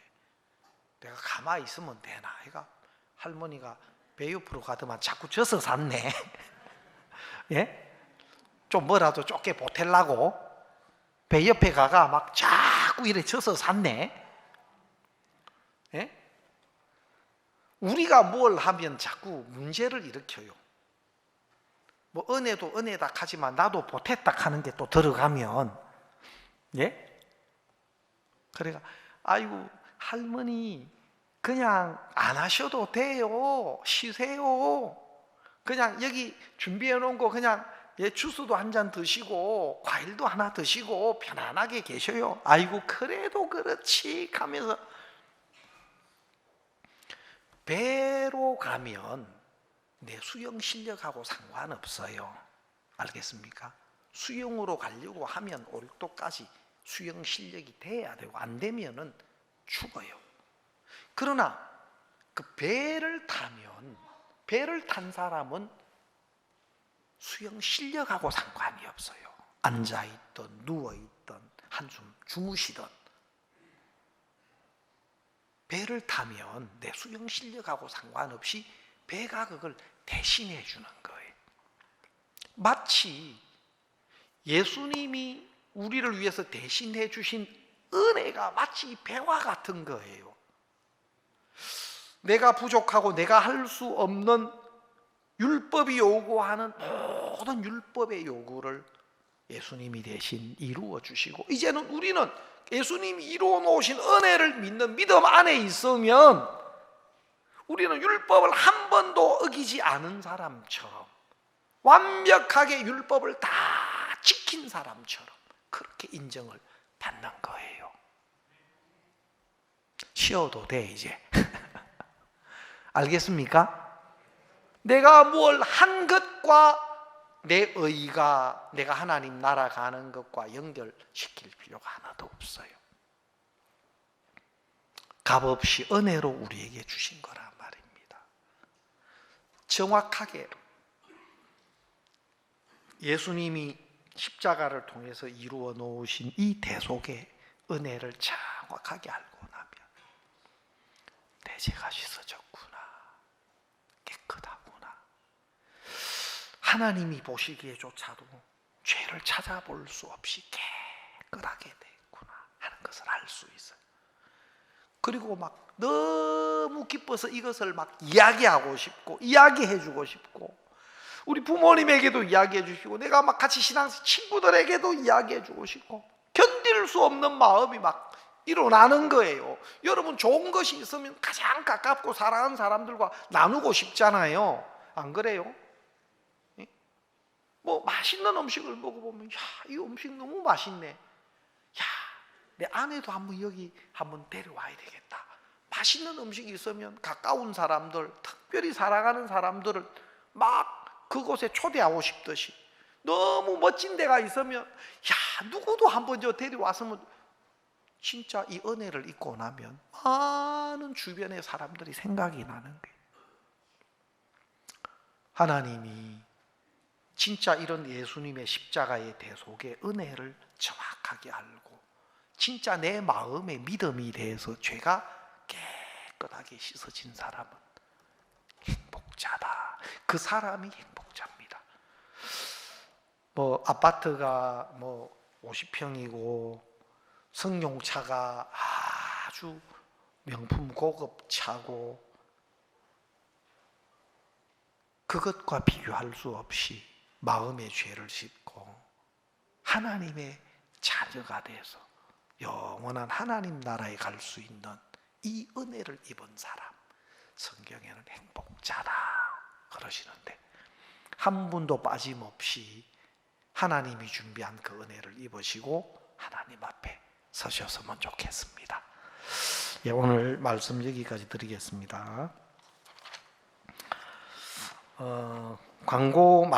내가 가만히 있으면 되나? 해가 할머니가 배 옆으로 가더만 자꾸 져서 샀네. 예? 좀 뭐라도 좁게 보태려고 배 옆에 가가 막 자꾸 이래 져서 샀네. 예? 우리가 뭘 하면 자꾸 문제를 일으켜요. 뭐 은혜도 은혜다 하지만 나도 보탰다 하는 게 또 들어가면, 예? 그러니까 아이고 할머니 그냥 안 하셔도 돼요. 쉬세요. 그냥 여기 준비해 놓은 거 그냥 주스도 한 잔 드시고 과일도 하나 드시고 편안하게 계셔요. 아이고 그래도 그렇지 하면서, 배로 가면 내 수영 실력하고 상관없어요. 알겠습니까? 수영으로 가려고 하면 5, 6도까지 수영 실력이 돼야 되고 안 되면은 죽어요. 그러나 그 배를 탄 사람은 수영 실력하고 상관이 없어요. 앉아있든 누워있든 한숨 주무시든 배를 타면 내 수영 실력하고 상관없이 배가 그걸 대신해 주는 거예요. 마치 예수님이 우리를 위해서 대신해 주신 은혜가 마치 배와 같은 거예요. 내가 부족하고 내가 할 수 없는 율법이 요구하는 모든 율법의 요구를 예수님이 대신 이루어 주시고, 이제는 우리는 예수님이 이루어 놓으신 은혜를 믿는 믿음 안에 있으면 우리는 율법을 한 번도 어기지 않은 사람처럼, 완벽하게 율법을 다 지킨 사람처럼 그렇게 인정을 받는 거예요. 쉬어도 돼 이제. 알겠습니까? 내가 뭘 한 것과 내 의가 내가 하나님 나라 가는 것과 연결시킬 필요가 하나도 없어요. 값없이 은혜로 우리에게 주신 거란 말입니다. 정확하게 예수님이 십자가를 통해서 이루어 놓으신 이 대속의 은혜를 정확하게 알고 나면 내 죄가 씻어졌구나, 깨끗하구나, 하나님이 보시기에조차도 죄를 찾아볼 수 없이 깨끗하게 됐구나 하는 것을 알 수 있어요. 그리고 막 너무 기뻐서 이것을 막 이야기하고 싶고, 이야기해 주고 싶고, 우리 부모님에게도 이야기해 주시고, 내가 막 같이 신앙생 친구들에게도 이야기해 주고 싶고, 견딜 수 없는 마음이 막 일어나는 거예요. 여러분, 좋은 것이 있으면 가장 가깝고 사랑하는 사람들과 나누고 싶잖아요. 안 그래요? 뭐 맛있는 음식을 먹어보면, 야, 이 음식 너무 맛있네. 야, 내 아내도 한번 여기 한번 데려와야 되겠다. 맛있는 음식이 있으면 가까운 사람들, 특별히 사랑하는 사람들을 막 그곳에 초대하고 싶듯이, 너무 멋진 데가 있으면 야, 누구도 한번 저 데려왔으면, 진짜 이 은혜를 잊고 나면 많은 주변의 사람들이 생각이 나는 거예요. 하나님이 진짜 이런 예수님의 십자가의 대속의 은혜를 정확하게 알고 진짜 내 마음의 믿음이 대해서 죄가 깨끗하게 씻어진 사람은 행복자다. 그 사람이 행복자입니다. 뭐 아파트가 뭐 50평이고 승용차가 아주 명품 고급 차고, 그것과 비교할 수 없이 마음의 죄를 씻고 하나님의 자녀가 돼서 영원한 하나님 나라에 갈 수 있는 이 은혜를 입은 사람, 성경에는 행복자다 그러시는데, 한 분도 빠짐없이 하나님이 준비한 그 은혜를 입으시고 하나님 앞에 서셨으면 좋겠습니다. 예, 오늘 말씀 여기까지 드리겠습니다. 광고 말